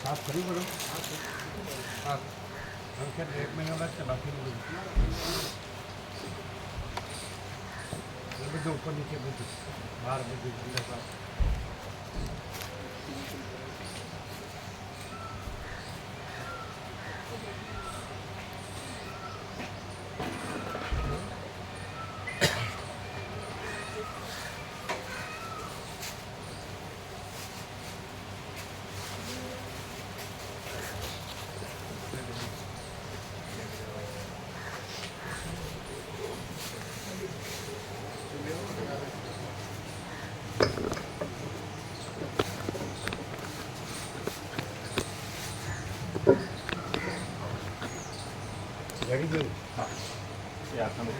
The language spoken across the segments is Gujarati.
સાફ કરી પડો એક મહિના બાદ બાકી બધું ઉપર નીચે બધું બહાર બધું અંદર બહાર જડી ગયું એ આખાનું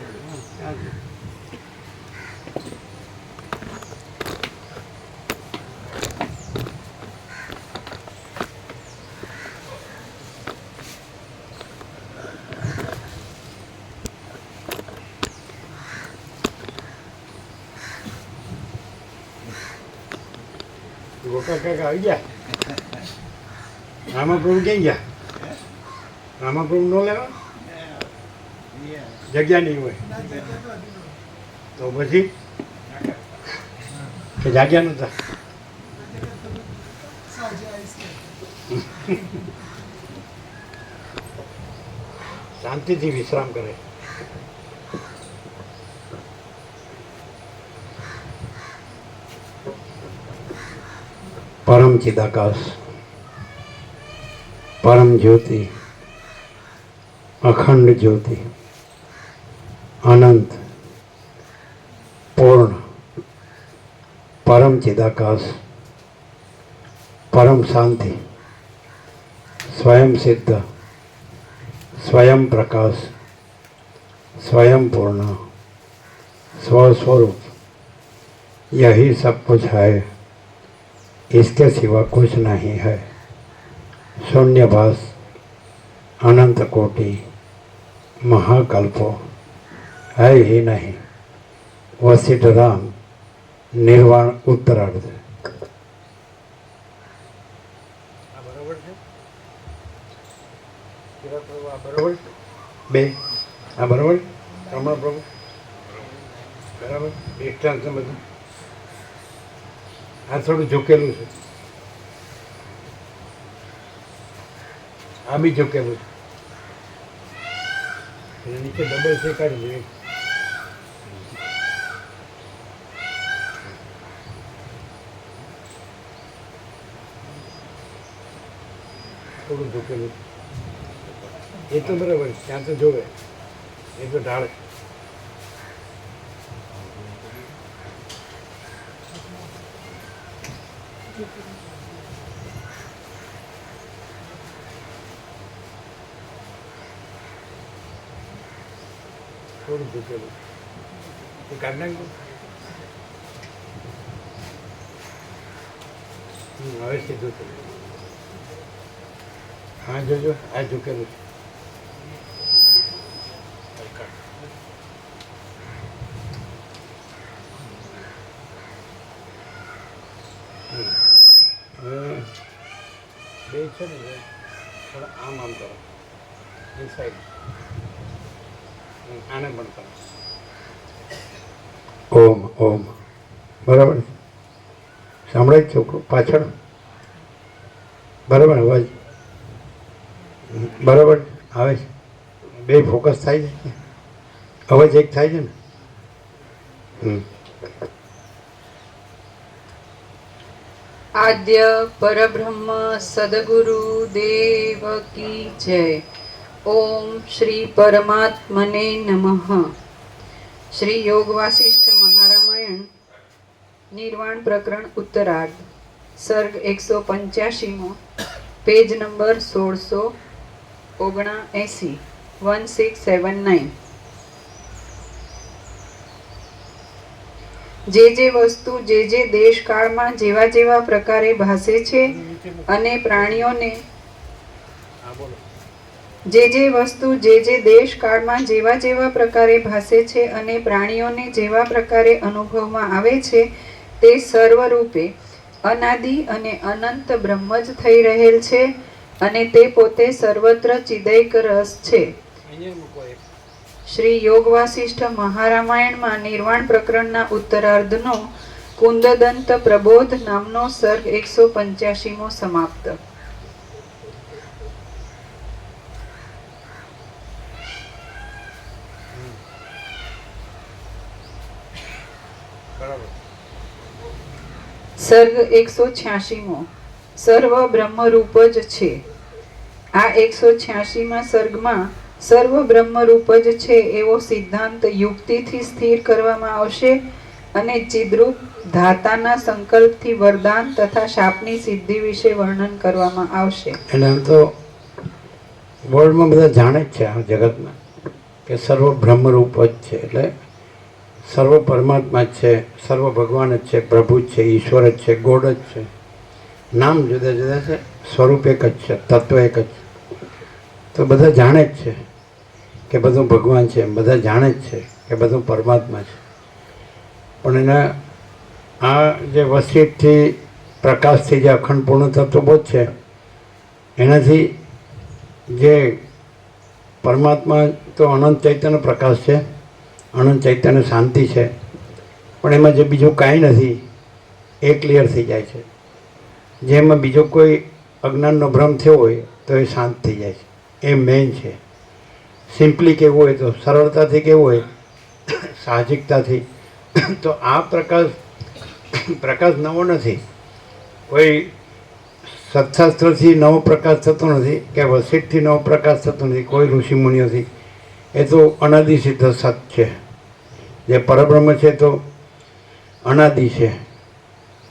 ગોકા કાકા આવી ગયા રામાપ્રભુ ક્યાં ગયા રામાપ્રભુ ન લેવા જગ્યા નહીં હોય તો પછી કે જાગ્યા નતા શાંતિથી વિશ્રામ કરે પરમ ચિદાકાશ પરમ જ્યોતિ અખંડ જ્યોતિ અનંત પૂર્ણ પરમ ચિદાકાશ પરમ શાંતિ स्वयं सिद्ध स्वयं प्रकाश स्वयं पूर्ण स्वस्वरूप यही सब कुछ है इसके सिवा कुछ नहीं है शून्यभास अनंत कोटि महाकल्पो है ही नहीं वशिष्ठ राम निर्वाण उत्तरार्ध बराबर बे आ बराबर रमण प्रभु बराबर डिस्टन्स ने બધું આ થોડું ઝૂકેલું છે આ બી ઝૂકેલું છે નીચે ડબલ છે કાઢી દે થોડું ઝૂકેલું એ તો બરાબર ત્યાં તો જોવે એ તો ઢાળે થોડું ઝૂકેલું એ કાઢ નાખ્યું હવે સીધું થયું હા જોજો આ ઝૂકેલું છે બે છે ને થોડા આમ આમ કરો ઇનસાઇડ આને પણ કરો ઓમ ઓમ બરાબર સાંભળાય છોકરો પાછળ બરાબર અવાજ બરાબર આવે છે બે ફોકસ થાય છે અવાજ એક થાય છે ને आद्य परब्रह्म सद्गुरु देव की जय। ओम श्री परमात्मने नमः। श्री योग वासिष्ठ महारामायण निर्वाण प्रकरण उत्तरार्ध सर्ग 185 पेज नंबर 1679 1679। જે જે વસ્તુ જે જે દેશ કાળમાં જેવા જેવા પ્રકારે ભાસે છે અને પ્રાણીઓને જે વસ્તુ જે દેશ કાળમાં જેવા જેવા પ્રકારે ભાસે છે અને પ્રાણીઓને જેવા પ્રકારે અનુભવમાં આવે છે તે સર્વરૂપે અનાદિ અને અનંત બ્રહ્મ જ થઈ રહેલ છે અને તે પોતે સર્વત્ર ચિદૈક રસ છે. શ્રી યોગ વાસિષ્ઠ મહારામાયણમાં નિર્વાણ પ્રકરણના ઉત્તરાર્ધનો કુંદદંત પ્રબોધ નામનો સર્ગ 185મો સમાપ્ત. સર્ગ 186મો સર્વ બ્રહ્મરૂપ જ છે. આ 186મા સર્ગમાં સર્વ બ્રહ્મરૂપ જ છે એવો સિદ્ધાંત યુક્તિથી સ્થિર કરવામાં આવશે અને ચિદ્રૂપ ધાતાના સંકલ્પથી વરદાન તથા શાપની સિદ્ધિ વિશે વર્ણન કરવામાં આવશે. એટલે આમ તો વર્લ્ડમાં બધા જાણે જ છે આ જગતમાં કે સર્વ બ્રહ્મરૂપ જ છે, એટલે સર્વ પરમાત્મા જ છે, સર્વ ભગવાન જ છે, પ્રભુ જ છે, ઈશ્વર જ છે, ગોડ જ છે. નામ જુદા જુદા છે, સ્વરૂપ એક જ છે, તત્વ એક જ. તો બધા જાણે જ છે કે બધું ભગવાન છે, બધા જાણે જ છે કે બધું પરમાત્મા છે. પણ એના આ જે વસીતથી પ્રકાશથી જે અખંડ પૂર્ણ તત્વબોધ છે એનાથી જે પરમાત્મા તો અનંત ચૈતન્ય પ્રકાશ છે, અનંત ચૈતન્ય શાંતિ છે, પણ એમાં જે બીજું કાંઈ નથી એ ક્લિયર થઈ જાય છે. જેમાં બીજો કોઈ અજ્ઞાનનો ભ્રમ થયો હોય તો એ શાંત થઈ જાય છે. એ મેઇન છે. સિમ્પલી કહેવું હોય તો, સરળતાથી કહેવું હોય, સાહજિકતાથી તો આ પ્રકાશ નવો નથી. કોઈ સત્શાસ્ત્રથી નવો પ્રકાશ થતો નથી કે વસિષ્ઠથી નવો પ્રકાશ થતો નથી, કોઈ ઋષિમુનિઓથી. એ તો અનાદિ સિદ્ધ સત છે. જે પરબ્રહ્મ છે તો અનાદિ છે,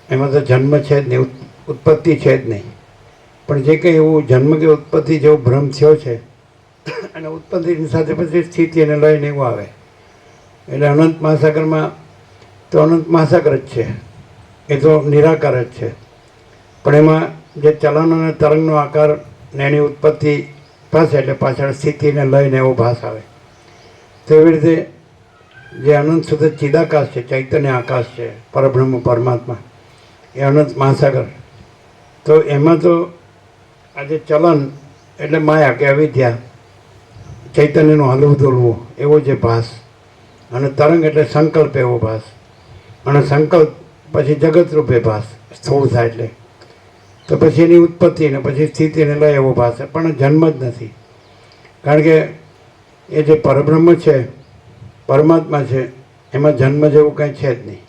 એમાં તો જન્મ છે જ નહીં, ઉત્પત્તિ છે જ નહીં. પણ જે કંઈ એવું જન્મ કે ઉત્પત્તિ જેવો ભ્રમ થયો છે અને ઉત્પત્તિની સાથે પછી સ્થિતિ એને લઈને એવું આવે. એટલે અનંત મહાસાગરમાં તો અનંત મહાસાગર જ છે, એ તો નિરાકાર જ છે. પણ એમાં જે ચલન અને તરંગનો આકાર ને એની ઉત્પત્તિ પાસે એટલે પાછળ સ્થિતિને લઈને એવો ભાસ આવે. તો એવી રીતે જે અનંત સુધી ચિદાકાશ છે, ચૈતન્ય આકાશ છે, પરબ્રહ્મ પરમાત્મા, એ અનંત મહાસાગર. તો એમાં તો આજે ચલન એટલે માયા કે અવિદ્યા, ચૈતન્યનું હલવું દોલવું એવો જે ભાસ, અને તરંગ એટલે સંકલ્પ એવો ભાસ, અને સંકલ્પ પછી જગત રૂપે ભાસ સ્થૂળ થાય એટલે. તો પછી એની ઉત્પત્તિ ને પછી સ્થિતિને લઈ એવો ભાસ, પણ જન્મ જ નથી. કારણ કે એ જે પરબ્રહ્મ છે, પરમાત્મા છે, એમાં જન્મ જેવું કાંઈ છે જ નહીં.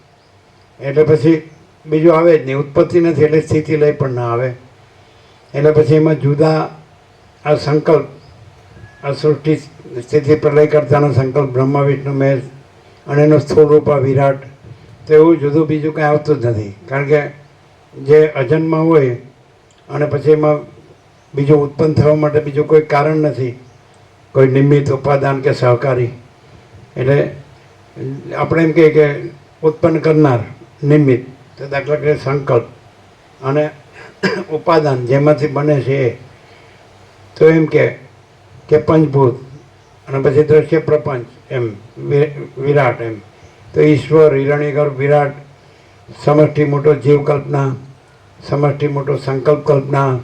એટલે પછી બીજું આવે જ નહીં, ઉત્પત્તિ નથી એટલે સ્થિતિ લઈ પણ ના આવે. એટલે પછી એમાં જુદા આ સંકલ્પ, આ સૃષ્ટિ સ્થિતિ પ્રલય કરતાનો સંકલ્પ બ્રહ્મા વિષ્ણુ મહેશ અને એનો સ્થૂળ રૂપ વિરાટ, તો એવું જુદું બીજું કાંઈ આવતું જ નથી. કારણ કે જે અજન્મા હોય અને પછી એમાં બીજું ઉત્પન્ન થવા માટે બીજું કોઈ કારણ નથી, કોઈ નિમિત્ત ઉપાદાન કે સહકારી. એટલે આપણે એમ કહીએ કે ઉત્પન્ન કરનાર નિમિત્ત, તો દાખલા કે સંકલ્પ અને ઉપાદાન જેમાંથી બને છે એ, તો એમ કે પંચભૂત અને પછી દ્રશ્ય પ્રપંચ એમ વિરાટ એમ. તો ઈશ્વર, હિરણ્યગર્ભ, વિરાટ, સમષ્ટિ મોટો જીવ કલ્પના, સમષ્ટિ મોટો સંકલ્પ કલ્પના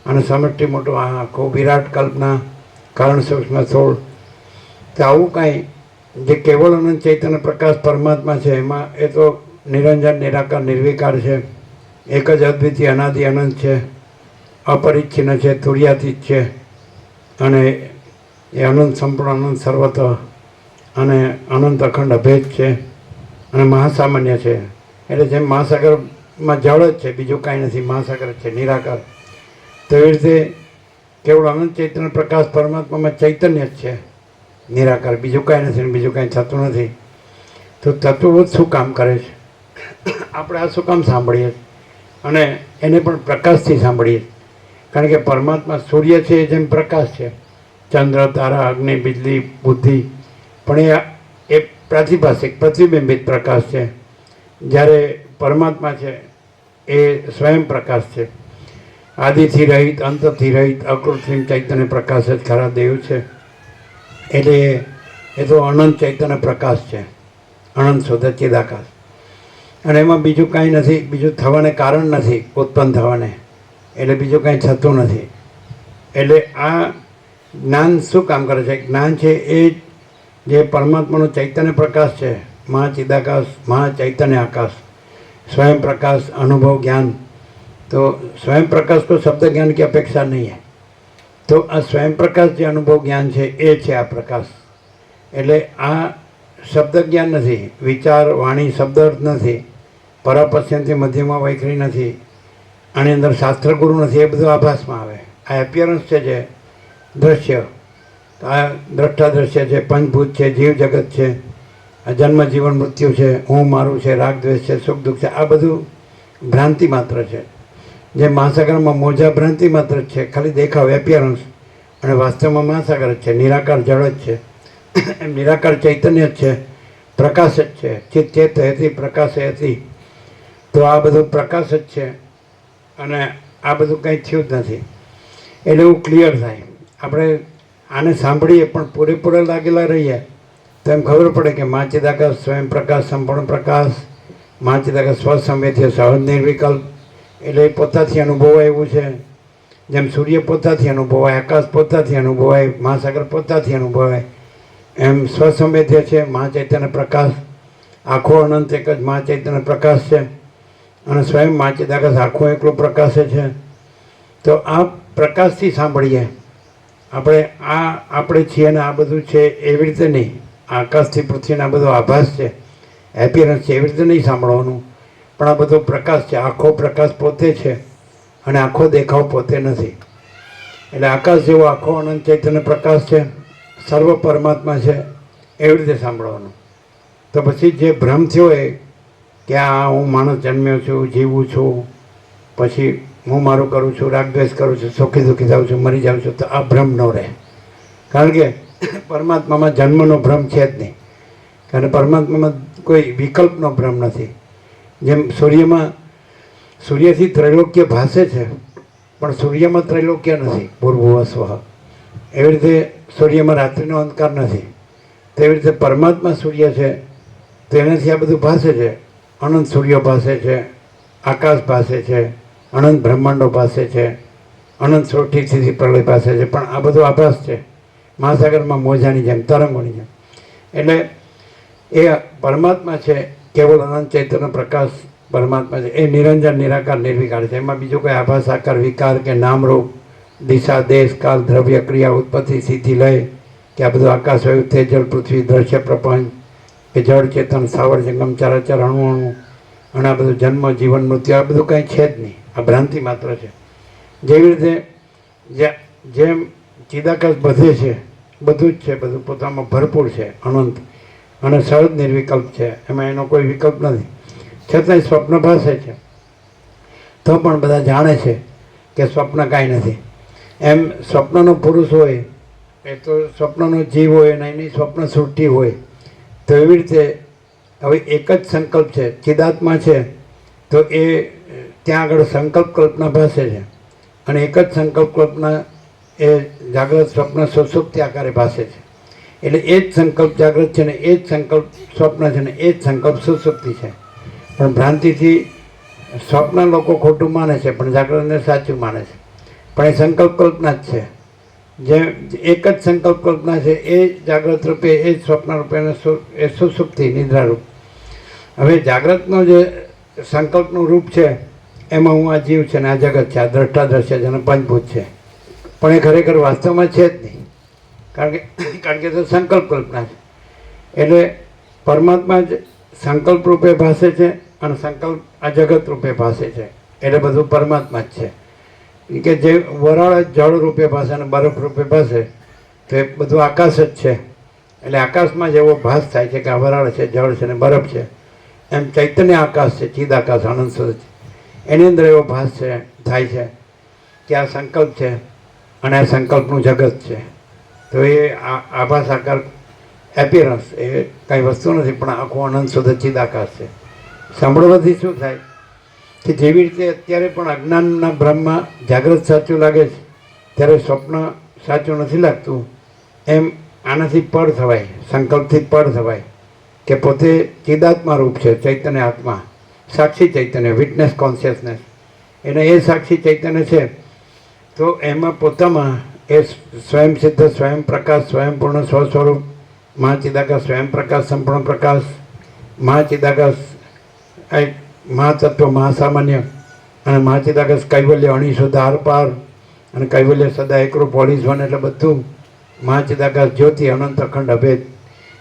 અને સમષ્ટિ મોટો આખો વિરાટ કલ્પના, કારણ સૂક્ષ્મ સ્થૂળ. તો આવું કાંઈ જે કેવળ અનંત ચૈતન્ય પ્રકાશ પરમાત્મા છે એમાં એ તો નિરંજન, નિરાકાર, નિર્વિકાર છે, એક જ અદ્વિતીય અનાદિ અનંત છે, અપરિચ્છિન્ન છે, તુર્યાતીત છે, અને એ અનંત સંપૂર્ણ, અનંત સર્વત અને અનંત અખંડ અભેદ છે અને મહાસામાન્ય છે. એટલે જેમ મહાસાગરમાં જળ જ છે, બીજું કાંઈ નથી, મહાસાગર જ છે, નિરાકાર. તો એવી રીતે કેવળ અનંત ચૈતન્ય પ્રકાશ પરમાત્મામાં ચૈતન્ય જ છે, નિરાકાર, બીજું કાંઈ નથી, બીજું કાંઈ થતું નથી. તો તત્વબોધ શું કામ કરે છે? આપણે આ શું કામ સાંભળીએ અને એને પણ પ્રકાશથી સાંભળીએ? કારણ કે પરમાત્મા સૂર્ય છે એ જેમ પ્રકાશ છે, ચંદ્ર, તારા, અગ્નિ, બિજલી, બુદ્ધિ, પણ એ પ્રાતિભાષિક પ્રતિબિંબિત પ્રકાશ છે. જ્યારે પરમાત્મા છે એ સ્વયં પ્રકાશ છે. આદિથી રહિત, અંતથી રહિત, અકૃત્રિમ ચૈતન્ય પ્રકાશ જ ખરા દેવ છે. એટલે એ તો અનંત ચૈતન્ય પ્રકાશ છે, અનંત શુદ્ધ ચિદાકાશ. અને એમાં બીજું કાંઈ નથી, બીજું થવાને કારણ નથી ઉત્પન્ન થવાને, એટલે બીજું કાંઈ થતું નથી. એટલે આ જ્ઞાન શું કામ કરે છે? જ્ઞાન છે એ જે પરમાત્માનો ચૈતન્ય પ્રકાશ છે, મહાચિદાકાશ, મહાચૈતન્ય આકાશ, स्वयं प्रकाश, अनुभव, ज्ञान. तो स्वयं प्रकाश को शब्द ज्ञान की अपेक्षा नहीं है. तो आ स्वयं प्रकाश जो अनुभव ज्ञान है ये है आ प्रकाश. એટલે આ શબ્દ જ્ઞાન નથી, વિચાર, વાણી, શબ્દ અર્થ નથી, પરાપશ્યંથી મધ્યમાં વૈખરી નથી, આની અંદર શાસ્ત્રગુરુ નથી, એ બધું આભાસમાં આવે. આ એપિયરન્સ છે જે દ્રશ્ય, આ દ્રષ્ટા દ્રશ્ય છે, પંચભૂત છે, જીવ જગત છે, આ જન્મ જીવન મૃત્યુ છે, હું મારું છે, રાગ દ્વેષ છે, સુખ દુઃખ છે, આ બધું ભ્રાંતિ માત્ર છે. જે મહાસાગરમાં મોજા ભ્રાંતિ માત્ર જ છે, ખાલી દેખાવ, એપિયરન્સ. અને વાસ્તવમાં મહાસાગર જ છે, નિરાકાર જળ જ છે, એમ નિરાકાર ચૈતન્ય જ છે, પ્રકાશ જ છે. ચિત્ત ચેત હતી, પ્રકાશ હતી. તો આ બધું પ્રકાશ જ છે અને આ બધું કંઈ થયું જ નથી. એટલે એવું ક્લિયર થાય. આપણે આને સાંભળીએ પણ પૂરેપૂરા લાગેલા રહીએ તો એમ ખબર પડે કે મહાચિદાકાશ, સ્વયં પ્રકાશ, સંપૂર્ણ પ્રકાશ, મહાચિદાકાશ સ્વસંવેદ્ય, સહજ નિર્વિકલ્પ. એટલે એ પોતાથી અનુભવાય એવું છે. જેમ સૂર્ય પોતાથી અનુભવાય, આકાશ પોતાથી અનુભવાય, મહાસાગર પોતાથી અનુભવાય, એમ સ્વસંવેદ્ય છે મહાચૈતન્ય પ્રકાશ. આખો અનંત એક જ મહાચૈતન્ય પ્રકાશ છે અને સ્વયં મહાચિદાકાશ આખો એકલો પ્રકાશ છે. તો આ પ્રકાશથી સાંભળીએ આપણે છીએ ને આ બધું છે એવી રીતે નહીં. આકાશથી પૃથ્વીને આ બધો આભાસ છે, એપિયરન્સ છે, એવી રીતે નહીં સાંભળવાનું. પણ આ બધો પ્રકાશ છે, આખો પ્રકાશ પોતે છે અને આખો દેખાવ પોતે નથી. એટલે આકાશ જેવો આખો અનંત ચૈતન્ય પ્રકાશ છે, સર્વ પરમાત્મા છે, એવી રીતે સાંભળવાનું. તો પછી જે ભ્રમ થયો એ કે આ હું માણસ જન્મ્યો છું, જીવું છું, પછી હું મારું કરું છું, રાગદ્વેષ કરું છું, સુખી દુઃખી જાઉં છું, મરી જાઉં છું, તો આ ભ્રમ ન રહે. કારણ કે પરમાત્મામાં જન્મનો ભ્રમ છે જ નહીં. કારણ પરમાત્મામાં કોઈ વિકલ્પનો ભ્રમ નથી. જેમ સૂર્યથી ત્રૈલોક્ય ભાસે છે પણ સૂર્યમાં ત્રૈલોક્ય નથી, પૂર્વ સ્વ. એવી રીતે સૂર્યમાં રાત્રિનો અંધકાર નથી. તેવી રીતે પરમાત્મા સૂર્ય છે, તો એનાથી આ બધું ભાસે છે. અનંત સૂર્યો ભાસે છે, આકાશ ભાસે છે, અનંત બ્રહ્માંડો પાસે છે, અનંત સૃષ્ટિ સ્થિતિ પ્રલય પાસે છે. પણ આ બધો આભાસ છે, મહાસાગરમાં મોજાની જેમ, તરંગોની જેમ. એટલે એ પરમાત્મા છે, કેવળ અનંત ચૈતન્ય પ્રકાશ પરમાત્મા છે. એ નિરંજન, નિરાકાર, નિર્વિકાર છે. એમાં બીજું કોઈ આભાસ, આકાર, વિકાર કે નામરૂપ, દિશા, દેશ, કાલ, દ્રવ્ય, ક્રિયા, ઉત્પત્તિ, સ્થિતિ, લય, કે આ બધું આકાશ, વાયુ, તેજ, જળ, પૃથ્વી, દ્રશ્ય, પ્રપંચ, કે જળ, ચેતન, સ્થાવર, જંગમ, ચરાચર, અણુ અણુ, અને આ બધું જન્મ, જીવન, મૃત્યુ, આ બધું કંઈ છે જ નહીં. આ ભ્રાંતિ માત્ર છે. જેવી રીતે જેમ ચિદાકાશ બધે છે, બધું જ છે, બધું પોતામાં ભરપૂર છે, અનંત અને સહજ નિર્વિકલ્પ છે, એમાં એનો કોઈ વિકલ્પ નથી. છતાંય સ્વપ્ન ભાસે છે, તો પણ બધા જાણે છે કે સ્વપ્ન કાંઈ નથી. એમ સ્વપ્નનો પુરુષ હોય એ તો સ્વપ્નનો જીવ હોય અને એની સ્વપ્ન સૃષ્ટિ હોય. તો એવી રીતે હવે એક જ સંકલ્પ છે, ચિદાત્મા છે, તો એ ત્યાં આગળ સંકલ્પ કલ્પના ભાસે છે અને એક જ સંકલ્પ કલ્પના એ જાગ્રત, સ્વપ્ન, સુષુપ્તિ આકારે ભાસે છે. એટલે એ જ સંકલ્પ જાગ્રત છે ને એ જ સંકલ્પ સ્વપ્ન છે ને એ જ સંકલ્પ સુષુપ્તિ છે. પણ ભ્રાંતિથી સ્વપ્ન લોકો ખોટું માને છે પણ જાગ્રતને સાચું માને છે. પણ એ સંકલ્પ કલ્પના જ છે. જે એક જ સંકલ્પ કલ્પના છે એ જાગ્રત રૂપે, એ જ સ્વપ્ન રૂપે, એ સુષુપ્તિ, નિદ્રારૂપ. હવે જાગ્રતનો જે સંકલ્પનું રૂપ છે એમાં હું આ જીવ છે ને આ જગત છે, આ દ્રષ્ટા દ્રશ્ય છે અને પંચભૂત છે. પણ એ ખરેખર વાસ્તવમાં છે જ નહીં. કારણ કે તો સંકલ્પ કલ્પના છે. એટલે પરમાત્મા જ સંકલ્પ રૂપે ભાસે છે અને સંકલ્પ આ જગત રૂપે ભાસે છે. એટલે બધું પરમાત્મા જ છે. કે જે વરાળ જળ રૂપે ભાષે અને બરફ રૂપે ભાષે તો એ બધું આકાશ જ છે. એટલે આકાશમાં જેવો ભાસ થાય છે કે આ વરાળ છે, જળ છે ને બરફ છે, એમ ચૈતન્ય આકાશ છે, ચિદ આકાશ, આનંદ સ્વરૂપ છે. એની અંદર એવો ભાસ છે, થાય છે કે આ સંકલ્પ છે અને આ સંકલ્પનું જગત છે. તો એ આભાસ, આકાર, એપિયરન્સ એ કાંઈ વસ્તુ નથી પણ આખું અનંત શુદ્ધ ચિદ આકાશ છે. સાંભળવાથી શું થાય કે જેવી રીતે અત્યારે પણ અજ્ઞાનના બ્રહ્મમાં જાગ્રત સાચું લાગે છે ત્યારે સ્વપ્ન સાચું નથી લાગતું, એમ આનાથી પર થવાય, સંકલ્પથી પર થવાય કે પોતે ચિદાત્મા રૂપ છે, ચૈતન્ય આત્મા, સાક્ષી ચૈતન્ય, વિટનેસ કોન્શિયસનેસ, એને એ સાક્ષી ચૈતન્ય છે. તો એમાં પોતામાં એ સ્વયં સિદ્ધ, સ્વયં પ્રકાશ, સ્વયંપૂર્ણ સ્વસ્વરૂપ મહાચિદાકાશ, સ્વયં પ્રકાશ, સંપૂર્ણ પ્રકાશ, મહાચિદાકાશ, મહાતત્વ, મહાસામાન્ય, અને મહાચિદાકાશ કૈવલ્ય, અણીશુદ્ધ, આર પાર, અને કૈવલ્ય સદા એકરૂપ, ઓલ ઇઝ વન, એટલે બધું મહાચિદાકાશ, જ્યોતિ, અનંત, અખંડ, અભેદ,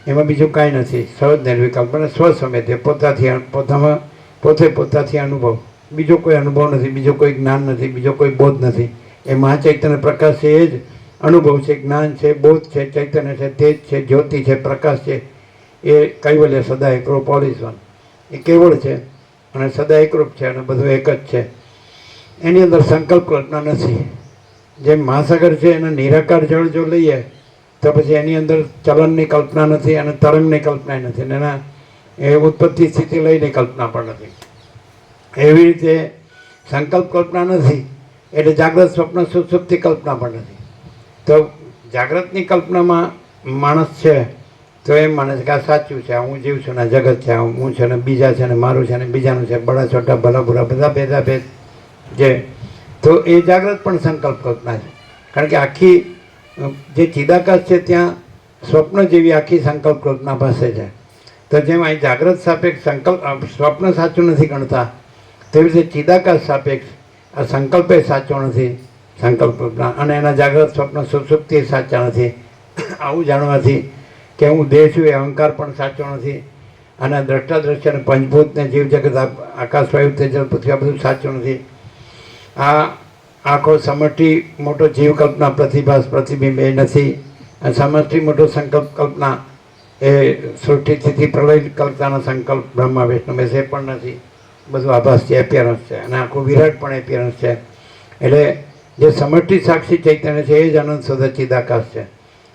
એમાં બીજું કાંઈ નથી. સહજ નિર્વિકલ્પ અને સ્વસમેધ્ય, પોતામાં પોતાથી અનુભવ, બીજો કોઈ અનુભવ નથી, બીજો કોઈ જ્ઞાન નથી, બીજો કોઈ બોધ નથી. એ મહાચૈતન્ય પ્રકાશ છે, એ જ અનુભવ છે, જ્ઞાન છે, બોધ છે, ચૈતન્ય છે, તેજ છે, જ્યોતિ છે, પ્રકાશ છે. એ કૈવલ્ય સદા એકરૂપ, ઓલ ઇઝ વન, એ કેવળ છે અને સદા એકરૂપ છે અને બધું એક જ છે. એની અંદર સંકલ્પ કલ્પના નથી. જેમ મહાસાગર છે એને નિરાકાર જળ જો લઈએ તો પછી એની અંદર ચલનની કલ્પના નથી અને તરંગની કલ્પના નથી, અને એના એ ઉત્પત્તિ સ્થિતિ લઈને કલ્પના પણ નથી. એવી રીતે સંકલ્પ કલ્પના નથી એટલે જાગ્રત, સ્વપ્ન, સુષુપ્તિ કલ્પના પણ નથી. તો જાગ્રતની કલ્પનામાં માણસ છે તો એમ માને છે કે આ સાચું છે, હું જીવ છું ને જગત છે, હું છે ને બીજા છે ને મારું છે ને બીજાનું છે, બડા છોટા ભલા બુરા બધા ભેદા ભેદ જે. તો એ જાગ્રત પણ સંકલ્પ કલ્પના છે, કારણ કે આખી જે ચિદાકાશ છે ત્યાં સ્વપ્ન જેવી આખી સંકલ્પ કલ્પના પાસે છે. તો જેમ અહીં જાગ્રત સાપેક્ષ સ્વપ્ન સાચું નથી ગણતા, તેવી રીતે ચિદાકાશ સાપેક્ષ આ સંકલ્પે સાચો નથી, સંકલ્પ કલ્પના, અને એના જાગ્રત, સ્વપ્ન, સુષુપ્તિ સાચા નથી. આવું જાણવાથી કે હું દેહ છું એ અહંકાર પણ સાચો નથી, અને દ્રષ્ટા દ્રશ્ય અને પંચભૂત ને જીવ જગત, આકાશ, વાયુ, તેજલ, પૃથ્વી, આ બધું સાચું નથી. આ આખો સમષ્ટિ મોટો જીવ કલ્પના, પ્રતિભાસ, પ્રતિબિંબ એ નથી. સમષ્ટિ મોટો સંકલ્પ કલ્પના એ સૃષ્ટિ સ્થિતિ પ્રલય કલ્પનાનો સંકલ્પ બ્રહ્મા વિષ્ણુ એ પણ નથી. બધું આભાસ છે, એપિયરન્સ છે, અને આખું વિરાટ પણ એપિયરન્સ છે. એટલે જે સમષ્ટિ સાક્ષી ચૈતન્ય છે એ જ અનંત શુદ્ધ ચિદાકાશ છે,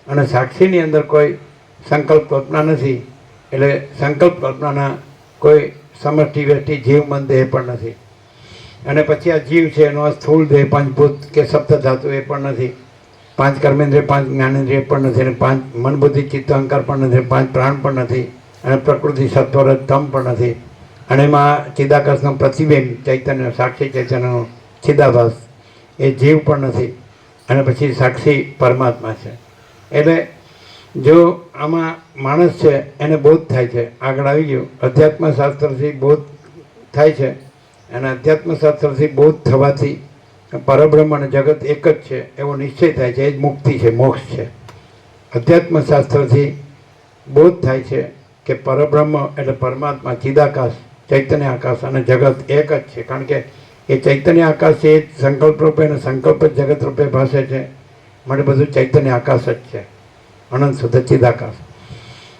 અને સાક્ષીની અંદર કોઈ સંકલ્પ કલ્પના નથી. એટલે સંકલ્પ કલ્પનાના કોઈ સમષ્ટિ વ્યષ્ટિ જીવ મન દેહ પણ નથી. અને પછી આ જીવ છે એનો આ સ્થૂળ દેહ, પંચભૂત કે સપ્ત ધાતુ એ પણ નથી, પાંચ કર્મેન્દ્રિય, પાંચ જ્ઞાનેન્દ્રિય પણ નથી, અને પાંચ મન બુદ્ધિ ચિત્ત અહંકાર પણ નથી, પાંચ પ્રાણ પણ નથી, અને પ્રકૃતિ સત્વર તમ પણ નથી. અને એમાં ચિદાકાશનો પ્રતિબિંબ ચૈતન્ય, સાક્ષી ચૈતન્યનો ચિદાભાસ એ જીવ પણ નથી. અને પછી સાક્ષી પરમાત્મા છે. એટલે જો આમાં માણસ છે એને બોધ થાય છે, આગળ આવી ગયું, અધ્યાત્મ શાસ્ત્રથી બોધ થાય છે, અને અધ્યાત્મ શાસ્ત્રથી બોધ થવાથી પરબ્રહ્મ અને જગત એક જ છે એવો નિશ્ચય થાય છે. એ જ મુક્તિ છે, મોક્ષ છે. અધ્યાત્મ શાસ્ત્રથી બોધ થાય છે કે પરબ્રહ્મ એટલે પરમાત્મા, ચિદાકાશ, ચૈતન્ય આકાશ અને જગત એક જ છે. કારણ કે એ ચૈતન્ય આકાશ છે, એ સંકલ્પ રૂપે અને સંકલ્પ જ જગત રૂપે ભાષે છે, માટે બધું ચૈતન્ય આકાશ જ છે, અનંત શુદ્ધ ચિદાકાશ.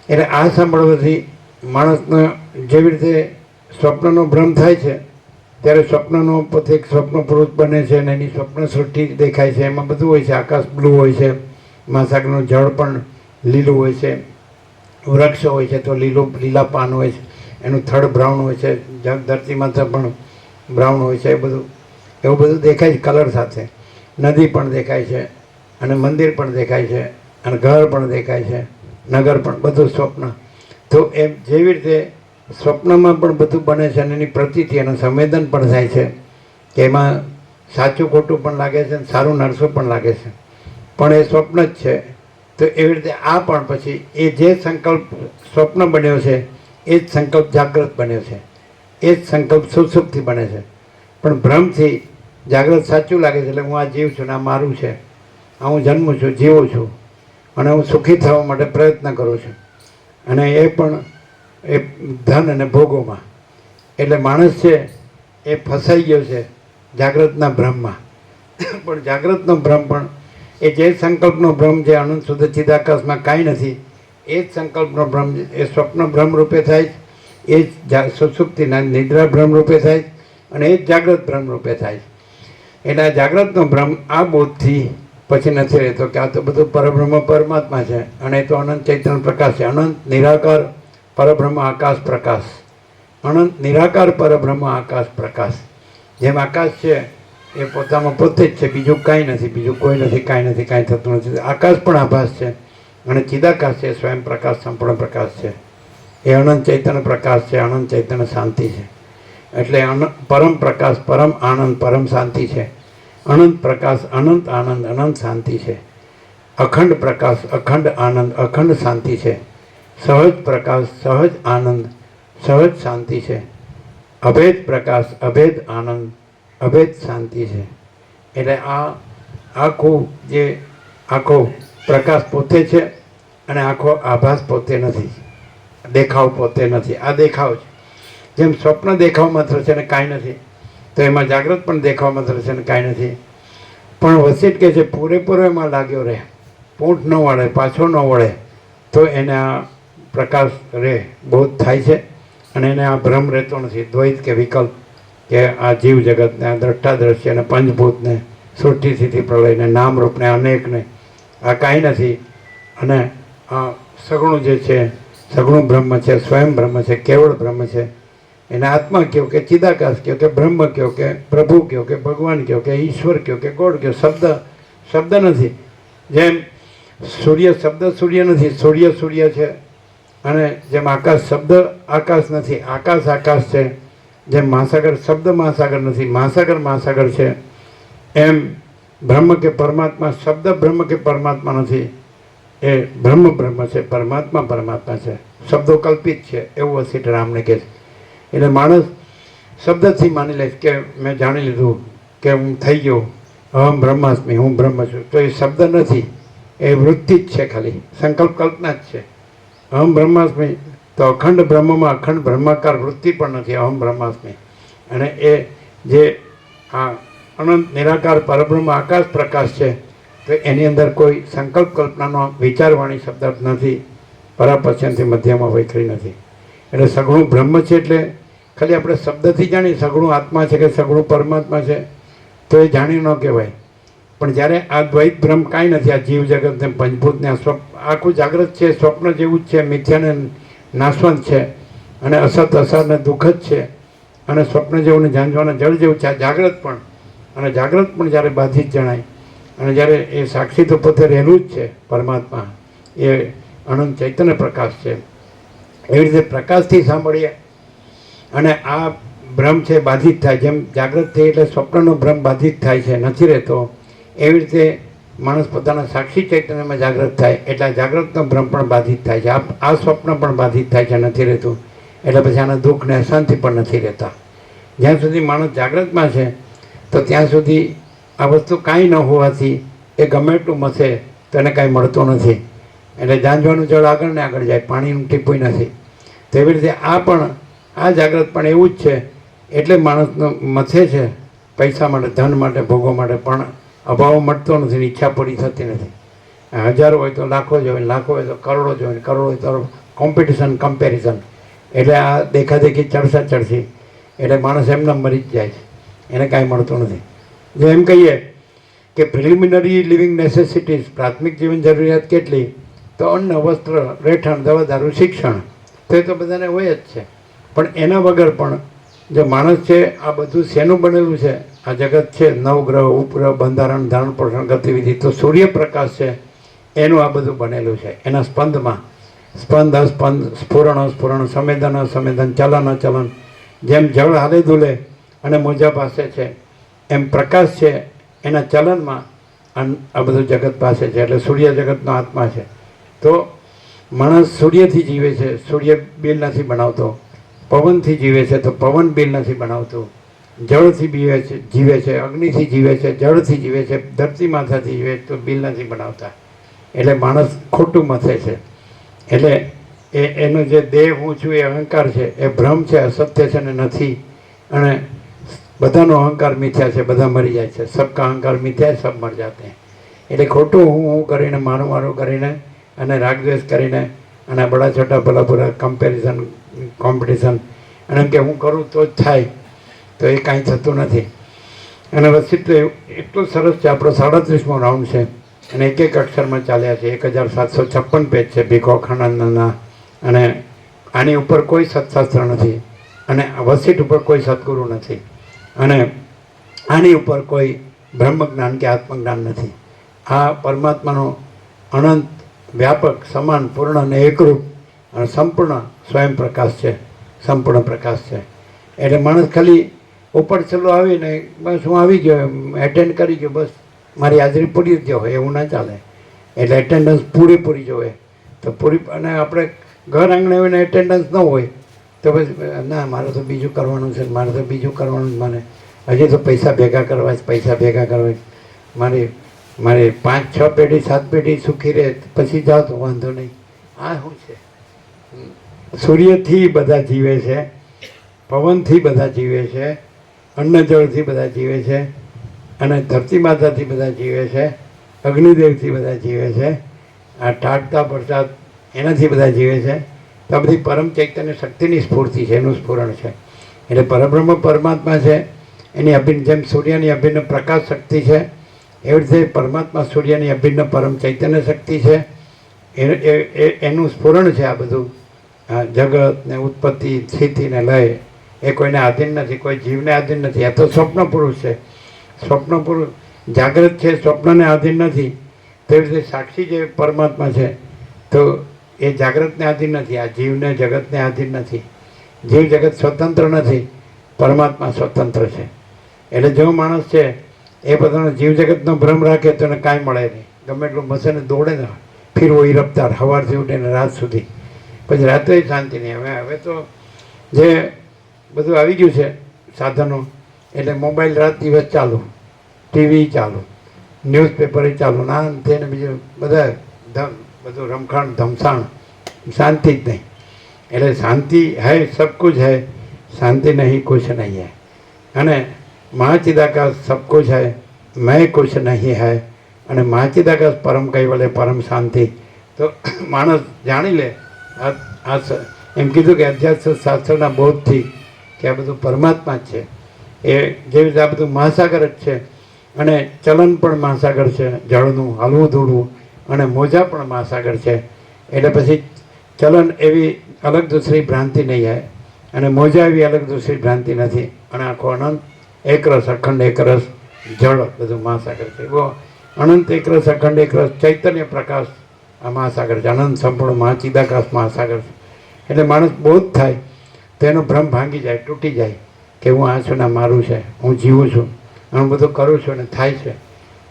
એટલે આ સાંભળવાથી માણસને જેવી રીતે સ્વપ્નનો ભ્રમ થાય છે ત્યારે સ્વપ્નનો પોતે એક સ્વપ્ન પુરુષ બને છે અને એની સ્વપ્ન સૃષ્ટિ દેખાય છે. એમાં બધું હોય છે, આકાશ બ્લુ હોય છે, મહાસાગરનું જળ પણ લીલું હોય છે, વૃક્ષ હોય છે તો લીલા પાન હોય છે, એનું થડ બ્રાઉન હોય છે, ધરતી માથે પણ બ્રાઉન હોય છે. એવું બધું દેખાય છે કલર સાથે. નદી પણ દેખાય છે, અને મંદિર પણ દેખાય છે, અને ઘર પણ દેખાય છે, નગર પણ, બધું સ્વપ્ન. તો એમ જેવી રીતે સ્વપ્નમાં પણ બધું બને છે, અને એની પ્રતીતિ અને સંવેદન પણ થાય છે કે એમાં સાચું ખોટું પણ લાગે છે, સારું નરસું પણ લાગે છે, પણ એ સ્વપ્ન જ છે. તો એવી રીતે આ પણ પછી એ જે સંકલ્પ સ્વપ્ન બન્યો છે એ જ સંકલ્પ જાગ્રત બન્યો છે, એ જ સંકલ્પ સુષુપ્તિ બને છે. પણ ભ્રમથી જાગ્રત સાચું લાગે છે, એટલે હું આ જીવ છું ને આ મારું છે, આ હું જન્મું છું, જીવું છું, અને હું સુખી થવા માટે પ્રયત્ન કરું છું, અને એ પણ એ ધન અને ભોગોમાં. એટલે માણસ છે એ ફસાઈ ગયો છે જાગ્રતના ભ્રમમાં. પણ જાગ્રતનો ભ્રમ પણ એ જે સંકલ્પનો ભ્રમ છે અનંત શુદ્ધ ચિદાકાશમાં કાંઈ નથી, એ જ સંકલ્પનો ભ્રમ એ સ્વપ્ન ભ્રમ રૂપે થાય, એ જ સુષુપ્તિના નિદ્રા ભ્રમ રૂપે થાય, અને એ જ જાગ્રત ભ્રમ રૂપે થાય. એટલે આ જાગ્રતનો ભ્રમ આ બોધથી પછી નથી રહેતો કે આ તો બધું પરબ્રહ્મ પરમાત્મા છે, અને એ તો અનંત ચૈતન્ય પ્રકાશ છે, અનંત નિરાકાર પરબ્રહ્મ આકાશ પ્રકાશ, અનંત નિરાકાર પરબ્રહ્મ આકાશ પ્રકાશ. જેમ આકાશ છે એ પોતામાં પોતે જ છે, બીજું કાંઈ નથી, બીજું કોઈ નથી, કાંઈ નથી, કાંઈ થતું નથી. આકાશ પણ આભાસ છે અને ચિદાકાશ છે, સ્વયં પ્રકાશ, સંપૂર્ણ પ્રકાશ છે. એ અનંત ચૈતન્ય પ્રકાશ છે, અનંત ચૈતન્ય શાંતિ છે. એટલે પરમ પ્રકાશ, પરમ આનંદ, પરમ શાંતિ છે. અનંત પ્રકાશ, અનંત આનંદ, અનંત શાંતિ છે. અખંડ પ્રકાશ, અખંડ આનંદ, અખંડ શાંતિ છે. સહજ પ્રકાશ, સહજ આનંદ, સહજ શાંતિ છે. અભેદ પ્રકાશ, અભેદ આનંદ, અભેદ શાંતિ છે. એટલે આ આખો પ્રકાશ પોતે છે અને આખો આભાસ પોતે નથી, દેખાવ પોતે નથી. આ દેખાવ છે. જેમ સ્વપ્ન દેખાવ માત્ર છે ને કાંઈ નથી, તો એમાં જાગ્રત પણ દેખાવ માત્ર છે ને કાંઈ નથી. પણ વસીટ કહે છે પૂરેપૂરો એમાં લાગ્યો રહે, પૂંઠ ન વળે, પાછો ન વળે, તો એને આ પ્રકાશ રહે, બોધ થાય છે. અને એને આ ભ્રમ રહેતો નથી, દ્વૈત કે વિકલ્પ, કે આ જીવ જગતને, આ દ્રષ્ટા દ્રશ્યને, પંચભૂતને, સૃષ્ટિ સ્થિતિ પ્રલયને, નામરૂપને, અનેકને, આ કાંઈ નથી. અને આ સગુણ જે છે, સગુણ બ્રહ્મ છે, સ્વયં બ્રહ્મ છે, કેવળ બ્રહ્મ છે. એને આત્મા કહો કે ચિદાકાશ કહો કે બ્રહ્મ કહો કે પ્રભુ કહો કે ભગવાન કહો કે ઈશ્વર કહો કે ગોડ કહો, શબ્દ નથી. જેમ સૂર્ય શબ્દ સૂર્ય નથી, સૂર્ય છે. અને જેમ આકાશ શબ્દ આકાશ નથી, આકાશ છે. જેમ મહાસાગર શબ્દ મહાસાગર નથી, મહાસાગર છે. એમ બ્રહ્મ કે પરમાત્મા શબ્દ બ્રહ્મ કે પરમાત્મા નથી. એ બ્રહ્મ છે, પરમાત્મા છે. શબ્દો કલ્પિત છે, એવું વસીઠ રામને કહે છે. એટલે માણસ શબ્દથી માની લે કે મેં જાણી લીધું કે હું થઈ ગયો, અહમ બ્રહ્માસ્મિ, હું બ્રહ્મ છું. તો એ શબ્દ નથી, એ વૃત્તિ જ છે, ખાલી સંકલ્પ કલ્પના જ છે. અહમ બ્રહ્માસ્મિ તો અખંડ બ્રહ્મમાં અખંડ બ્રહ્માકાર વૃત્તિ પણ નથી, અહમ બ્રહ્માસ્મિ. અને એ જે આ અનંત નિરાકાર પરબ્રહ્મ આકાશ પ્રકાશ છે, તો એની અંદર કોઈ સંકલ્પ કલ્પનાનો વિચારવાણી શબ્દ નથી, પરાપશ્યંથી મધ્યમાં વૈખરી નથી. એટલે સગુણું બ્રહ્મ છે. એટલે ખાલી આપણે શબ્દથી જાણીએ સગુણું આત્મા છે કે સગુણું પરમાત્મા છે, તો એ જાણી ન કહેવાય. પણ જ્યારે આ દ્વૈત બ્રહ્મ કાંઈ નથી, આ જીવ જગતને, પંચભૂતને, આખું જાગ્રત છે, સ્વપ્ન જેવું જ છે, મિથ્યાને નાશવંત છે, અને અસત અસારને દુઃખ જ છે, અને સ્વપ્ન જેવું ને ઝાંઝવાના જળ જેવું છે આ જાગ્રત પણ. અને જાગ્રત પણ જ્યારે બાધિત જણાય, અને જ્યારે એ સાક્ષી તો પોતે રહેલું જ છે પરમાત્મા, એ અનંત ચૈતન્ય પ્રકાશ છે. એવી રીતે પ્રકાશથી સાંભળીએ અને આ ભ્રમ છે બાધિત થાય. જેમ જાગ્રત થઈ એટલે સ્વપ્નનો ભ્રમ બાધિત થાય છે, નથી રહેતો. એવી રીતે માણસ પોતાના સાક્ષી ચૈતન્યમાં જાગ્રત થાય એટલે જાગ્રતનો ભ્રમ પણ બાધિત થાય છે. આ સ્વપ્ન પણ બાધિત થાય છે, નથી રહેતું. એટલે પછી આના દુઃખ ને અશાંતિ પણ નથી રહેતા. જ્યાં સુધી માણસ જાગ્રતમાં છે તો ત્યાં સુધી આ વસ્તુ કાંઈ ન હોવાથી એ ગમે એટલું મથે તો એને કાંઈ મળતું નથી. એટલે ઝાંઝવાનું જળ આગળ ને આગળ જાય, પાણીનું ટીપું નથી. તેવી રીતે આ પણ, આ જાગ્રત પણ એવું જ છે. એટલે માણસનો મથે છે પૈસા માટે, ધન માટે, ભોગો માટે, પણ અભાવ મળતો નથી, ઈચ્છા પૂરી થતી નથી. હજારો હોય તો લાખો જ હોય, લાખો હોય તો કરોડો જ હોય, કરોડો હોય તો કોમ્પિટિશન, કમ્પેરિઝન. એટલે આ દેખાદેખી, ચડસી. એટલે માણસ એમના મરી જ જાય છે, એને કાંઈ મળતું નથી. જો એમ કહીએ કે પ્રિલિમિનરી લિવિંગ નેસેસિટીઝ, પ્રાથમિક જીવન જરૂરિયાત કેટલી, તો અન્ન, વસ્ત્ર, રહેઠાણ, દવા, દારૂ, શિક્ષણ, તો એ તો બધાને હોય જ છે. પણ એના વગર પણ જો માણસ છે, આ બધું શેનું બનેલું છે? આ જગત છે, નવગ્રહ, ઉપગ્રહ, બંધારણ, ધારણ, પોષણ, ગતિવિધિ, તો સૂર્યપ્રકાશ છે એનું આ બધું બનેલું છે. એના સ્પંદમાં સ્પંદ, અસ્પંદ, સ્ફુરણ, અસ્ફુરણ, સંવેદન, અસંવેદન, ચલન, અચલન. જેમ જળ હાલે ધૂલે અને મોજા પાસે છે, એમ પ્રકાશ છે એના ચલનમાં આ બધું જગત પાસે છે. એટલે સૂર્ય જગતનો આત્મા છે. તો માણસ સૂર્યથી જીવે છે, સૂર્ય બિલ નથી બનાવતો. પવનથી જીવે છે તો પવન બિલ નથી બનાવતું. જળથી જીવે છે, અગ્નિથી જીવે છે, જળથી જીવે છે, ધરતી માથાથી જીવે તો બિલ નથી બનાવતા. એટલે માણસ ખોટું મથે છે. એટલે એનો જે દેહ હું છું એ અહંકાર છે, એ ભ્રમ છે, અસત્ય છે ને નથી. અને બધાનો અહંકાર મિથ્યા છે, બધા મરી જાય છે. સબકા અહંકાર મિથ્યા, સબ મર જાતે. એટલે ખોટું હું કરીને, મારું કરીને, અને રાગદ્વેષ કરીને, અને બડા છોટા ભલા બુરા, કમ્પેરિઝન, કોમ્પિટિશન, અને એમ કે હું કરું તો જ થાય, તો એ કાંઈ થતું નથી. અને વસિત એટલું સરસ છે. આપણો 37મો રાઉન્ડ છે અને એક અક્ષરમાં ચાલ્યા છે. 1756 પેજ છે ભીખો ખાનંદના. અને આની ઉપર કોઈ સત્શાસ્ત્ર નથી, અને વસિત ઉપર કોઈ સદગુરુ નથી. અને આની ઉપર કોઈ બ્રહ્મજ્ઞાન કે આત્મજ્ઞાન નથી. આ પરમાત્માનો અનંત વ્યાપક સમાન પૂર્ણ અને એકરૂપ અને સંપૂર્ણ સ્વયં પ્રકાશ છે, સંપૂર્ણ પ્રકાશ છે. એટલે માણસ ખાલી ઉપર છેલ્લો આવીને બસ હું આવી ગયો, એટેન્ડ કરી ગયો, બસ મારી હાજરી પૂરી જ હોય એવું ના ચાલે. એટલે એટેન્ડન્સ પૂરેપૂરી જોવે. તો પૂરી, અને આપણે ઘર આંગણે આવીને એટેન્ડન્સ ન હોય તો પછી ના મારે તો બીજું કરવાનું છે, મારે તો બીજું કરવાનું જ, મને હજી તો પૈસા ભેગા કરવા છે, પૈસા ભેગા કરવા છે, મારી 5 6 પેઢી 7 પેઢી સુખી રહે પછી જાઓ તો વાંધો નહીં. આ શું છે? સૂર્યથી બધા જીવે છે, પવનથી બધા જીવે છે, અન્ન જળથી બધા જીવે છે, અને ધરતી માતાથી બધા જીવે છે, અગ્નિદેવથી બધા જીવે છે, આ ટાટતા વરસાદ એનાથી બધા જીવે છે. તો આ બધી પરમ ચૈતન્ય શક્તિની સ્ફૂર્તિ છે, એનું સ્ફુરણ છે. એટલે પરબ્રહ્મ પરમાત્મા છે, એની અભિન્ન, જેમ સૂર્યની અભિન્ન પ્રકાશ શક્તિ છે એવી રીતે પરમાત્મા સૂર્યની અભિન્ન પરમ ચૈતન્ય શક્તિ છે. એનું સ્ફુરણ છે આ બધું. આ જગત ને ઉત્પત્તિ, સ્થિતિ ને લય એ કોઈને આધીન નથી, કોઈ જીવને આધીન નથી. આ તો સ્વપ્ન પુરુષ છે. સ્વપ્ન પુરુષ જાગ્રત છે, સ્વપ્નને આધીન નથી. તેવી રીતે સાક્ષી જે પરમાત્મા છે તો એ જાગ્રતને આધીન નથી, આ જીવને જગતને આધીન નથી. જીવ જગત સ્વતંત્ર નથી, પરમાત્મા સ્વતંત્ર છે. એટલે જો માણસ છે એ પોતાનો જીવ જગતનો ભ્રમ રાખે તો એને કાંઈ મળે નહીં. ગમે એટલું મસેને દોડે ને ફીરવો એ રફતાર સવારથી ઉઠીને રાત સુધી, પછી રાત્રે શાંતિ નહીં. હવે તો જે બધું આવી ગયું છે સાધનો, એટલે મોબાઈલ રાત દિવસ ચાલુ, ટીવી ચાલુ, ન્યૂઝપેપર ચાલુ, ના તેને બીજું બધા બધું રમખાણ ધમસાણ, શાંતિ જ નહીં. એટલે શાંતિ હૈ, સબ કુછ હૈ, શાંતિ નહીં કુછ નહીં હૈ. અને મહાચિદાકાશ સબ કુછ હૈ, મેં કુછ નહીં હૈ. અને મહાચિદાકાશ પરમ કૈવલ્ય પરમ શાંતિ. તો માણસ જાણી લે એમ કીધું કે અધ્યાત્મ શાસ્ત્રના બોધથી કે આ બધું પરમાત્મા જ છે. એ જેવી રીતે આ બધું મહાસાગર જ છે, અને ચલન પણ મહાસાગર છે, જળનું હલવું ધૂળવું, અને મોજા પણ મહાસાગર છે. એટલે પછી ચલન એવી અલગ દૂસરી ભ્રાંતિ નહીં આવે, અને મોજા એવી અલગ દૂસરી ભ્રાંતિ નથી. અને આખો અનંત એકરસ, અખંડ એકરસ જળ બધું મહાસાગર છે. એવો અનંત એકરસ, અખંડ એકરસ ચૈતન્ય પ્રકાશ આ મહાસાગર છે, અનંત સંપૂર્ણ મહાચિદાકાશ મહાસાગર છે. એટલે માણસ બોધ થાય તો એનો ભ્રમ ભાંગી જાય, તૂટી જાય કે હું આ છું ને મારું છે, હું જીવું છું, હું બધું કરું છું અને થાય છે,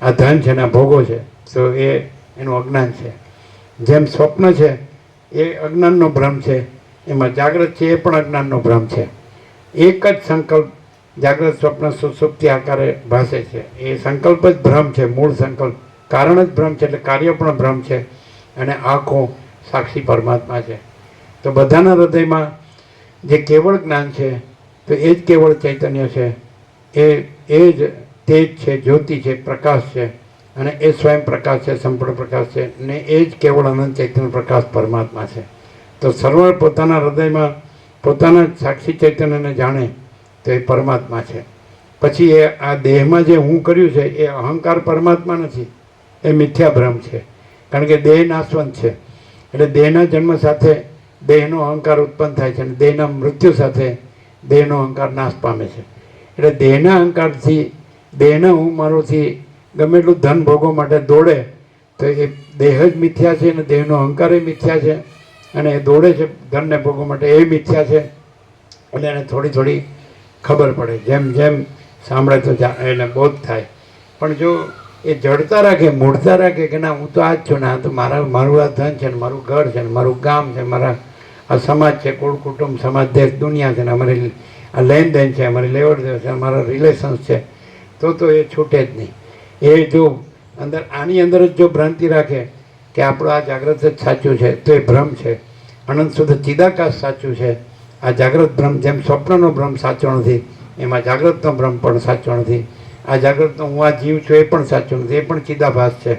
આ ધન છે ને આ ભોગો છે. તો એ એનું અજ્ઞાન છે. જેમ સ્વપ્ન છે એ અજ્ઞાનનો ભ્રમ છે, એમાં જાગ્રત છે એ પણ અજ્ઞાનનો ભ્રમ છે. એક જ સંકલ્પ જાગ્રત સ્વપ્ન સુષુપ્તિ આકારે ભાસે છે. એ સંકલ્પ જ ભ્રમ છે, મૂળ સંકલ્પ, કારણ જ ભ્રમ છે, એટલે કાર્ય પણ ભ્રમ છે. અને આખો સાક્ષી પરમાત્મા છે. તો બધાના હૃદયમાં જે કેવળ જ્ઞાન છે તો એ જ કેવળ ચૈતન્ય છે, એ જ તેજ છે, જ્યોતિ છે, પ્રકાશ છે. અને એ સ્વયં પ્રકાશ છે, સંપૂર્ણ પ્રકાશ છે, ને એ જ કેવળ અનંત ચૈતન્ય પ્રકાશ પરમાત્મા છે. તો સર્વ પોતાના હૃદયમાં પોતાના સાક્ષી ચૈતન્યને જાણે તો એ પરમાત્મા છે. પછી એ આ દેહમાં જે હું કર્યું છે એ અહંકાર પરમાત્મા નથી, એ મિથ્યા ભ્રમ છે. કારણ કે દેહ નાશવંત છે. એટલે દેહના જન્મ સાથે દેહનો અહંકાર ઉત્પન્ન થાય છે, અને દેહના મૃત્યુ સાથે દેહનો અહંકાર નાશ પામે છે. એટલે દેહના અહંકારથી, દેહના હું મારોથી ગમે એટલું ધન ભોગવા માટે દોડે તો એ દેહ જ મિથ્યા છે, અને દેહનો અહંકાર એ મિથ્યા છે, અને એ દોડે છે ધનને ભોગવા માટે એ મિથ્યા છે. એટલે એને થોડી થોડી ખબર પડે, જેમ જેમ સાંભળે તો એને બોધ થાય. પણ જો એ જડતા રાખે, મૂળતા રાખે કે ના હું તો આ જ છું ને, આ તો મારું આ ધન છે ને, મારું ઘર છે ને, મારું ગામ છે, મારા આ સમાજ છે, કુળ કુટુંબ, સમાજ, દેશ, દુનિયા છે ને, અમારી આ લેનદેન છે, અમારી લેવડ દેવડ છે, અમારા રિલેશન્સ છે, તો એ છૂટે જ નહીં. એ જો અંદર આની અંદર જ જો ભ્રાંતિ રાખે કે આપણું આ જાગ્રત જ સાચું છે તો એ ભ્રમ છે. અનંત શુદ્ધ ચિદાકાશ સાચું છે. આ જાગ્રત ભ્રમ, જેમ સ્વપ્નનો ભ્રમ સાચો નથી, એમાં જાગ્રતનો ભ્રમ પણ સાચો નથી. આ જાગ્રતનો હું આ જીવ છું એ પણ સાચું નથી, એ પણ ચિદાભાસ છે.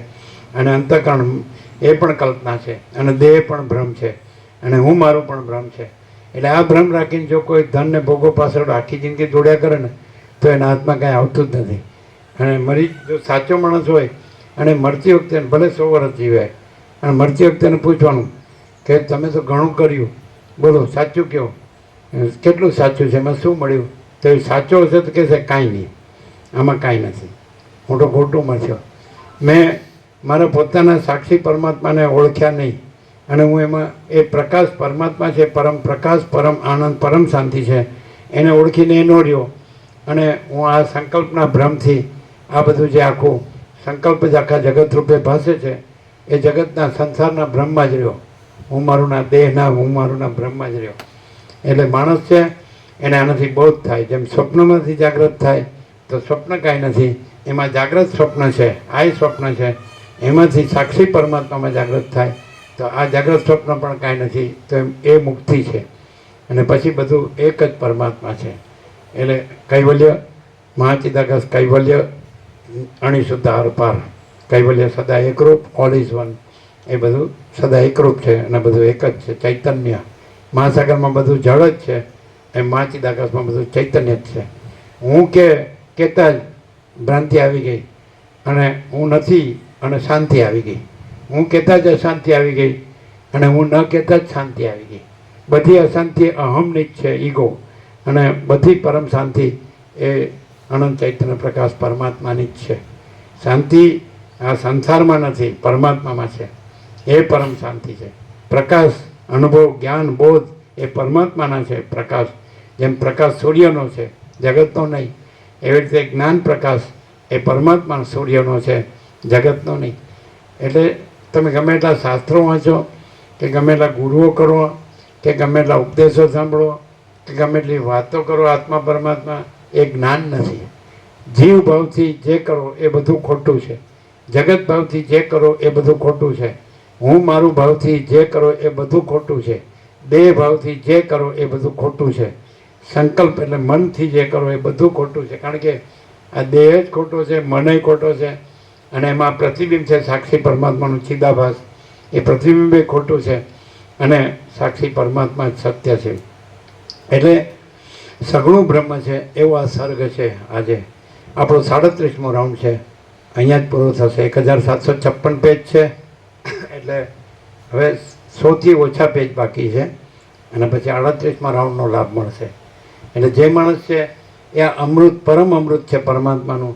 અને અંતઃકરણ એ પણ કલ્પના છે, અને દેહ પણ ભ્રમ છે, અને હું મારું પણ ભ્રમ છે. એટલે આ ભ્રમ રાખીને જો કોઈ ધનને ભોગો પાછળ આખી જિંદગી દોડ્યા કરે ને તો એના હાથમાં કાંઈ આવતું જ નથી. અને મરી જો સાચો માણસ હોય અને મરતી વખતે ભલે 100 વર્ષ જીવે, અને મરતી વખતે એને પૂછવાનું કે તમે તો ઘણું કર્યું, બોલો સાચું કહો, કેટલું સાચું છે, એમાં શું મળ્યું? તો એ સાચો હશે તો કહેશે કાંઈ નહીં. આમાં કાંઈ નથી. હું તો ખોટુંમાં થયો. મેં મારા પોતાના સાક્ષી પરમાત્માને ઓળખ્યા નહીં, અને હું એમાં એ પ્રકાશ પરમાત્મા છે, પરમ પ્રકાશ, પરમ આનંદ, પરમ શાંતિ છે, એને ઓળખીને એ ન રહ્યો. અને હું આ સંકલ્પના ભ્રમથી આ બધું જે આખું સંકલ્પ જ આખા જગત રૂપે ભાસે છે, એ જગતના સંસારના બ્રહ્મમાં જ રહ્યો. હું મારુંના દેહના હું મારુંના બ્રહ્મમાં જ રહ્યો. એટલે માણસ છે એને આનાથી બહુ જ થાય. જેમ સ્વપ્નમાંથી જાગૃત થાય તો સ્વપ્ન કાંઈ નથી, એમાં જાગ્રત સ્વપ્ન છે, આ સ્વપ્ન છે, એમાંથી સાક્ષી પરમાત્મામાં જાગૃત થાય તો આ જાગ્રત સ્વપ્ન પણ કાંઈ નથી. તો એ મુક્તિ છે, અને પછી બધું એક જ પરમાત્મા છે. એટલે કૈવલ્ય, મહાચિદાકાશ કૈવલ્ય, અણિશુદ્ધ આરપાર, કૈવલ્ય સદા એકરૂપ, ઓલ ઇઝ વન. એ બધું સદા એકરૂપ છે અને બધું એક જ છે. ચૈતન્ય મહાસાગરમાં બધું જળ જ છે, એમ મહાચિદાકાશમાં બધું ચૈતન્ય જ છે. હું કહેતા જ ભ્રાંતિ આવી ગઈ, અને હું નથી અને શાંતિ આવી ગઈ. હું કહેતા જ અશાંતિ આવી ગઈ, અને હું ન કહેતા જ શાંતિ આવી ગઈ. બધી અશાંતિ અહમની જ છે, ઈગો, અને બધી પરમ શાંતિ એ અનંત ચૈતન્ય પ્રકાશ પરમાત્માની જ છે. શાંતિ આ સંસારમાં નથી, પરમાત્મામાં છે. એ પરમ શાંતિ છે. પ્રકાશ, અનુભવ, જ્ઞાન, બોધ એ પરમાત્માના છે. પ્રકાશ જેમ પ્રકાશ સૂર્યનો છે, જગતનો નહીં, એવી રીતે જ્ઞાન પ્રકાશ એ પરમાત્મા સૂર્યનો છે, જગતનો નહીં. એટલે તમે ગમે એટલા શાસ્ત્રો વાંચો, કે ગમે એટલા ગુરુઓ કરો, કે ગમે એટલા ઉપદેશો સાંભળો, કે ગમે એટલી વાતો કરો આત્મા પરમાત્મા, એ જ્ઞાન નથી. જીવ ભાવથી જે કરો એ બધું ખોટું છે. જગત ભાવથી જે કરો એ બધું ખોટું છે. હું મારું ભાવથી જે કરો એ બધું ખોટું છે. દેહ ભાવથી જે કરો એ બધું ખોટું છે. સંકલ્પ એટલે મનથી જે કરો એ બધું ખોટું છે. કારણ કે આ દેહ જ ખોટો છે, મનય ખોટો છે, અને એમાં પ્રતિબિંબ છે સાક્ષી પરમાત્માનું ચિદાભાસ, એ પ્રતિબિંબ એ ખોટું છે, અને સાક્ષી પરમાત્મા જ સત્ય છે. એટલે સગુણું બ્રહ્મ છે એવો આ સર્ગ છે. આજે આપણો 37મો રાઉન્ડ છે, અહીંયા જ પૂરો થશે. 1756 પેજ છે, એટલે હવે 100થી ઓછા પેજ બાકી છે, અને પછી 38મા રાઉન્ડનો લાભ મળશે. એટલે જે માણસ છે એ અમૃત, પરમ અમૃત છે પરમાત્માનું,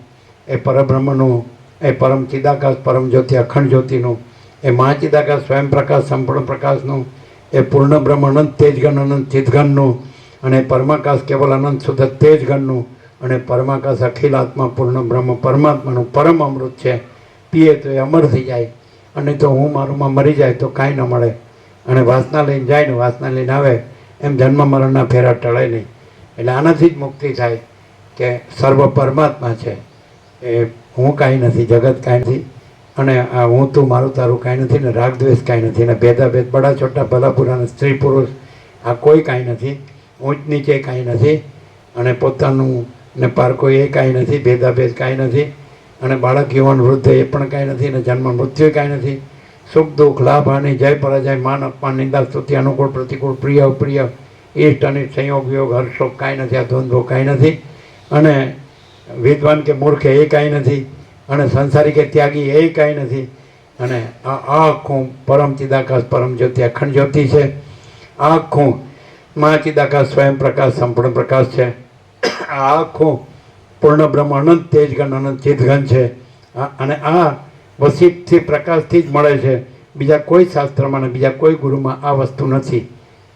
એ પરબ્રહ્મનું, એ પરમ ચિદાકાશ, પરમ જ્યોતિ, અખંડ જ્યોતિનું, એ મહાચિદાકાશ, સ્વયં પ્રકાશ, સંપૂર્ણ પ્રકાશનું, એ પૂર્ણ બ્રહ્મ, અનંત તેજગણ, અનંત ચિદગણનું, અને પરમાકાશ કેવલ અનંત શુદ્ધ તેજગણનું, અને પરમાકાશ અખિલ આત્મા પૂર્ણ બ્રહ્મ પરમાત્માનું પરમ અમૃત છે. પીએ તો એ અમર થઈ જાય, અને તો હું મારુંમાં મરી જાય તો કાંઈ ન મળે. અને વાસના લઈને જાય ને વાસના લઈને આવે, એમ જન્મ મરણના ફેરા ટળે નહીં. એટલે આનાથી જ મુક્તિ થાય કે સર્વ પરમાત્મા છે, એ હું કાંઈ નથી, જગત કાંઈ નથી, અને આ હું તું મારું તારું કાંઈ નથી, ને રાગ દ્વેષ કાંઈ નથી, ને ભેદાભેદ, બડા છોટા, ભલા પુરા, સ્ત્રી પુરુષ આ કોઈ કાંઈ નથી, ઊંચ નીચે કાંઈ નથી, અને પોતાનું ને પારકો એ કાંઈ નથી, ભેદાભેદ કાંઈ નથી, અને બાળક, યુવાન, વૃદ્ધ એ પણ કાંઈ નથી, ને જન્મ મૃત્યુ કાંઈ નથી. સુખ દુઃખ, લાભ હાનિ, જય પરાજય, માન અપમાન, નિંદા સ્તુતિ, અનુકૂળ પ્રતિકૂળ, પ્રિય અપ્રિય, ઈષ્ટ અનિષ્ટ, સંયોગ વિયોગ, હર્ષોક કાંઈ નથી. આ દ્વંદ્વો કાંઈ નથી, અને વિદ્વાન કે મૂર્ખ એ કાંઈ નથી, અને સંસારી કે ત્યાગી એ કાંઈ નથી. અને આ આખું પરમ ચિદાકાશ, પરમ જ્યોતિ, અખંડ જ્યોતિ છે. આખું મહાચિદાકાશ, સ્વયં પ્રકાશ, સંપૂર્ણ પ્રકાશ છે. આ આખું પૂર્ણ બ્રહ્મ, અનંત તેજગણ, અનંત ચિદગણ છે. અને આ વસીથી પ્રકાશથી જ મળે છે. બીજા કોઈ શાસ્ત્રમાં અને બીજા કોઈ ગુરુમાં આ વસ્તુ નથી.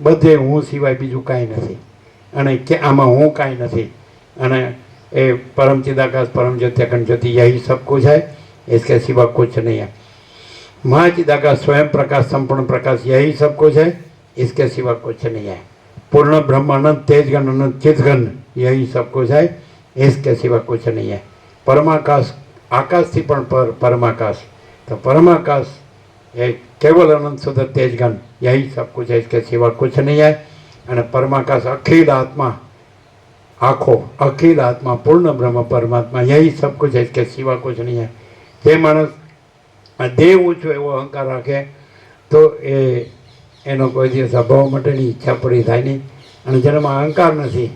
બધે હું સિવાય બીજું કાંઈ નથી, અને કે આમાં હું કાંઈ નથી. અને એ परम चिदाकाश, परम ज्योति, अखंड ज्योति, यही सब कुछ है, इसके सिवा कुछ नहीं है. महाचिदाकाश, स्वयं प्रकाश, संपूर्ण प्रकाश, यही सब कुछ है, इसके सिवा कुछ नहीं है. पूर्ण ब्रह्म, अनंत तेजगण, अनंत चिदगण, यही सब कुछ है, इसके सिवा कुछ नहीं है. परमाकाश, आकाश थी पण परमाकाश, तो परमाकाश ये केवल अनंत शुद्ध तेजगण, यही सब कुछ है, इसके सिवा कुछ नहीं है. અને પરમાકાશ અખિલ આત્મા, आखो अखिल आत्मा, पूर्ण ब्रह्म परमात्मा, यही सब कुछ है, इसके सिवा कुछ नहीं है. જે માણસ દેહ ઊંચો એવો અહંકાર રાખે તો એનો કોઈ દિવસ અભાવ માટેની ઈચ્છા પૂરી થાય નહીં. અને જેનામાં અહંકાર નથી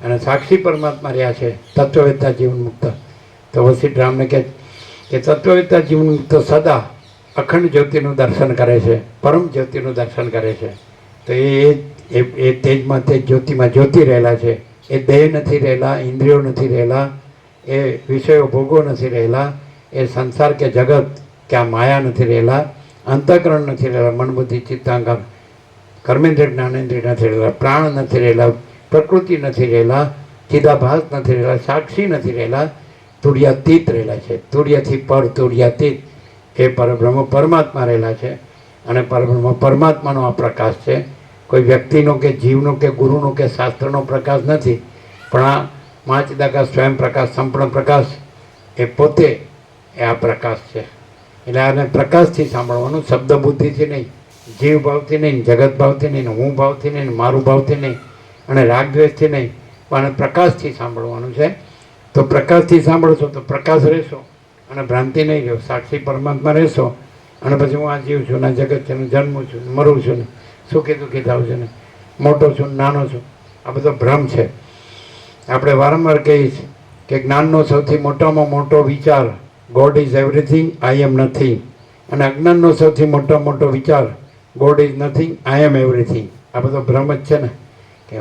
અને સાક્ષી પરમાત્મા રહ્યા છે, તત્વવેદતા જીવન મુક્ત, તો વસિષ્ઠ રામને કહે કે તત્વવેદતા જીવન મુક્ત સદા અખંડ જ્યોતિનું દર્શન કરે છે, પરમ જ્યોતિનું દર્શન કરે છે. તો એ તેજમાં તે જ્યોતિમાં જ્યોતિ રહેલા છે. એ દેહ નથી રહેલા, ઇન્દ્રિયો નથી રહેલા, એ વિષયો ભોગો નથી રહેલા, એ સંસાર કે જગત કે આ માયા નથી રહેલા, અંતઃકરણ નથી રહેલા, મન બુદ્ધિ ચિત્તાંગર કર્મેન્દ્રિય જ્ઞાનેન્દ્રિય નથી રહેલા, પ્રાણ નથી રહેલા, પ્રકૃતિ નથી રહેલા, ચિદાભાસ નથી રહેલા, સાક્ષી નથી રહેલા, તુર્યાતીત રહેલા છે. તુર્યથી પર તુર્યાતીત એ પરબ્રહ્મ પરમાત્મા રહેલા છે. અને પરબ્રહ્મ પરમાત્માનો આ પ્રકાશ છે. કોઈ વ્યક્તિનો કે જીવનો કે ગુરુનો કે શાસ્ત્રનો પ્રકાશ નથી, પણ આ મહાચિદાકાશ સ્વયં પ્રકાશ સંપૂર્ણ પ્રકાશ એ પોતે એ આ પ્રકાશ છે. એટલે આને પ્રકાશથી સાંભળવાનું, શબ્દ બુદ્ધિથી નહીં, જીવ ભાવથી નહીં, જગત ભાવથી નહીં, હું ભાવથી નહીં, મારું ભાવથી નહીં અને રાગદ્વેષથી નહીં, પણ આને પ્રકાશથી સાંભળવાનું છે. તો પ્રકાશથી સાંભળશો તો પ્રકાશ રહેશો અને ભ્રાંતિ નહીં રહ્યો, સાક્ષી પરમાત્મા રહેશો. અને પછી હું આ જીવ છું ને જગત છે ને જન્મું છું ને મરું છું ને સુખી દુઃખી થાઉં છું ને મોટો છું ને નાનો છું, આ બધો ભ્રમ છે. આપણે વારંવાર કહીએ છીએ કે જ્ઞાનનો સૌથી મોટામાં મોટો વિચાર God is everything, I am nothing. અને અજ્ઞાનનો સૌથી મોટો વિચાર God is nothing, I am everything. આ બધો ભ્રમ જ છે ને કે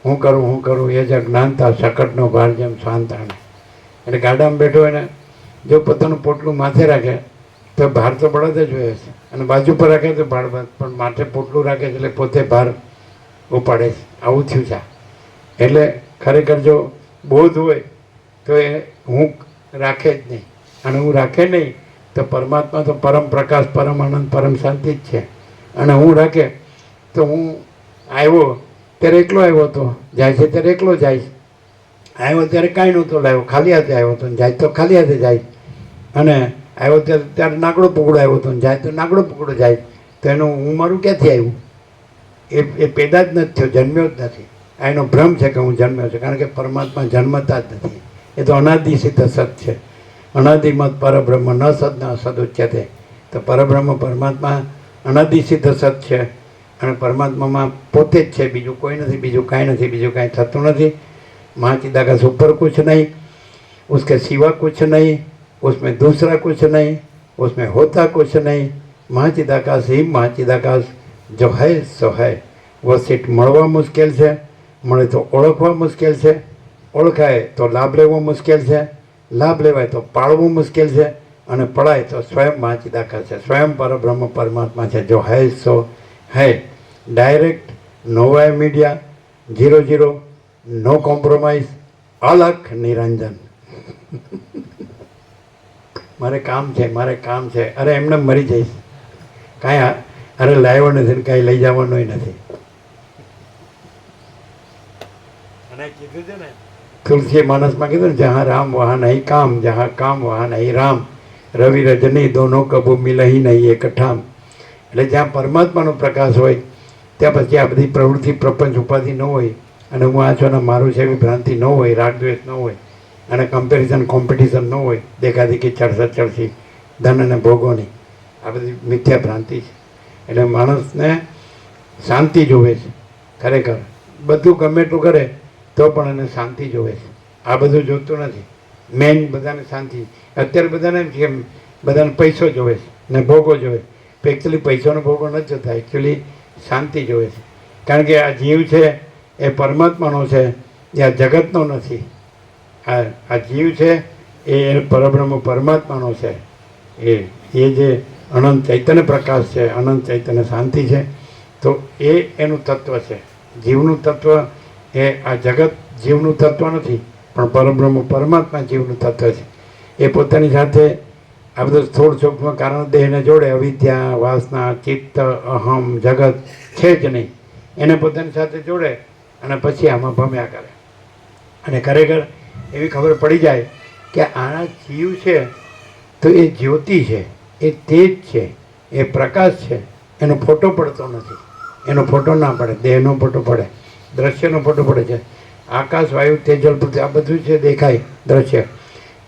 હું કરું એ જ અજ્ઞાનતા શકટનો ભાર જેમ શાંતાણે. એટલે ગાડામાં બેઠો હોય ને જો પોતાનું પોટલું માથે રાખે તો ભાર તો બળદ જ હોય છે, અને બાજુ પર રાખે તો ભાર પણ માથે પોટલું રાખે છે એટલે પોતે ભાર ઉપાડે છે. આવું થયું છે. એટલે ખરેખર જો બોધ હોય તો એ હું રાખે જ નહીં, અને હું રાખે નહીં તો પરમાત્મા તો પરમ પ્રકાશ, પરમ આનંદ, પરમ શાંતિ જ છે. અને હું રાખે તો હું આવ્યો ત્યારે એકલો આવ્યો હતો, જાય છે ત્યારે એકલો જાય, આવ્યો ત્યારે કાંઈ નહોતો લાવ્યો, ખાલી હાથે આવ્યો હતો, જાય તો ખાલી હાથે જાય. અને આવ્યો ત્યારે નાગડો પકડો આવ્યો હતો, જાય તો નાગડો પકડો જાય. તો એનું હું મારું ક્યાંથી આવ્યું? એ પેદા જ નથી થયો, જન્મ્યો જ નથી. આ એનો ભ્રમ છે કે હું જન્મ્યો છું, કારણ કે પરમાત્મા જન્મતા જ નથી. એ તો અનાદિ સિદ્ધ સત છે. અનાદિમત પરબ્રહ્મ ન સદ ન સદ ઉચ્યતે. તો પરબ્રહ્મ પરમાત્મા અનાદિ સિદ્ધ સત છે, અને પરમાત્મામાં પોતે જ છે, બીજું કોઈ નથી, બીજું કાંઈ નથી, બીજું કાંઈ થતું નથી. महाचिदाकाश ऊपर कुछ नहीं, उसके सिवा कुछ नहीं, उसमें दूसरा कुछ नहीं, उसमें होता कुछ नहीं. महाचिदाकाश ही महाचिदाकाश जो है सो है. वो सीट મળવા મુશ્કેલ છે, મળે તો ઓળખવા મુશ્કેલ છે, ઓળખાય તો લાભ લેવો મુશ્કેલ છે, લાભ લેવાય તો પાળવું મુશ્કેલ છે, અને પડાય તો સ્વયં महाचिदाकाश છે, સ્વયં પરબ્રહ્મ પરમાત્મા છે. જો है सो है. डायरेक्ट, नो वाय मीडिया, 0-0, नो कॉम्प्रोमाइज, अलग निरंजन. મારે કામ છે, અરે એમને મરી જઈશ, કાંઈ અરે લાવ્યો નથી, કાંઈ લઈ જવાનો નથી. અને કીધું છે ને તુલસી માનસમાં કીધું ને, જहाँ राम वहाँ नहीं काम, जहाँ काम वहाँ नहीं राम, રવિ રજની દોનો કબૂ મિલહી નહીં એક ઠામ. એટલે જ્યાં પરમાત્માનો પ્રકાશ હોય ત્યાં પછી આ બધી પ્રવૃત્તિ પ્રપંચ ઉપાધિ ન હોય, અને હું આ છું ને મારું છે એવી ભ્રાંતિ ન હોય, રાગદ્વેષ ન હોય, અને કમ્પેરિઝન કોમ્પિટિશન ન હોય, દેખાદેખી ચડસી ધન અને ભોગોની આ બધી મિથ્યા ભ્રાંતિ છે. એટલે માણસને શાંતિ જોવે છે. ખરેખર બધું ગમે એટલું કરે તો પણ એને શાંતિ જોવે છે. આ બધું જોતું નથી. મેઇન બધાને શાંતિ. અત્યારે બધાને એમ કે બધાને પૈસો જોવે છે ને ભોગો જોવે છે. એકચ્યુઅલી પૈસાનો ભોગો નથી જોતા, એકચ્યુઅલી શાંતિ જોવે છે. કારણ કે આ જીવ છે એ પરમાત્માનો છે, એ આ જગતનો નથી. આ જીવ છે એ પરબ્રહ્મ પરમાત્માનો છે. એ જે અનંત ચૈતન્ય પ્રકાશ છે, અનંત ચૈતન્ય શાંતિ છે. તો એ એનું તત્વ છે. જીવનું તત્વ એ આ જગત જીવનું તત્વ નથી, પણ પરબ્રહ્મ પરમાત્મા જીવનું તત્વ છે. એ પોતાની સાથે આ બધું સ્થૂળ સૂક્ષ્મ કારણ દેહને જોડે, અવિદ્યા, વાસના, ચિત્ત, અહમ, જગત છે જ નહીં, એને પોતાની સાથે જોડે અને પછી આમાં ભમ્યા કરે. અને ખરેખર એવી ખબર પડી જાય કે આના જીવ છે તો એ જ્યોતિ છે, એ તેજ છે, એ પ્રકાશ છે. એનો ફોટો પડતો નથી. એનો ફોટો ના પડે, દેહનો ફોટો પડે, દ્રશ્યનો ફોટો પડે છે. આકાશ, વાયુ, તેજલ, પૃથ્વી આ બધું છે, દેખાય દ્રશ્ય.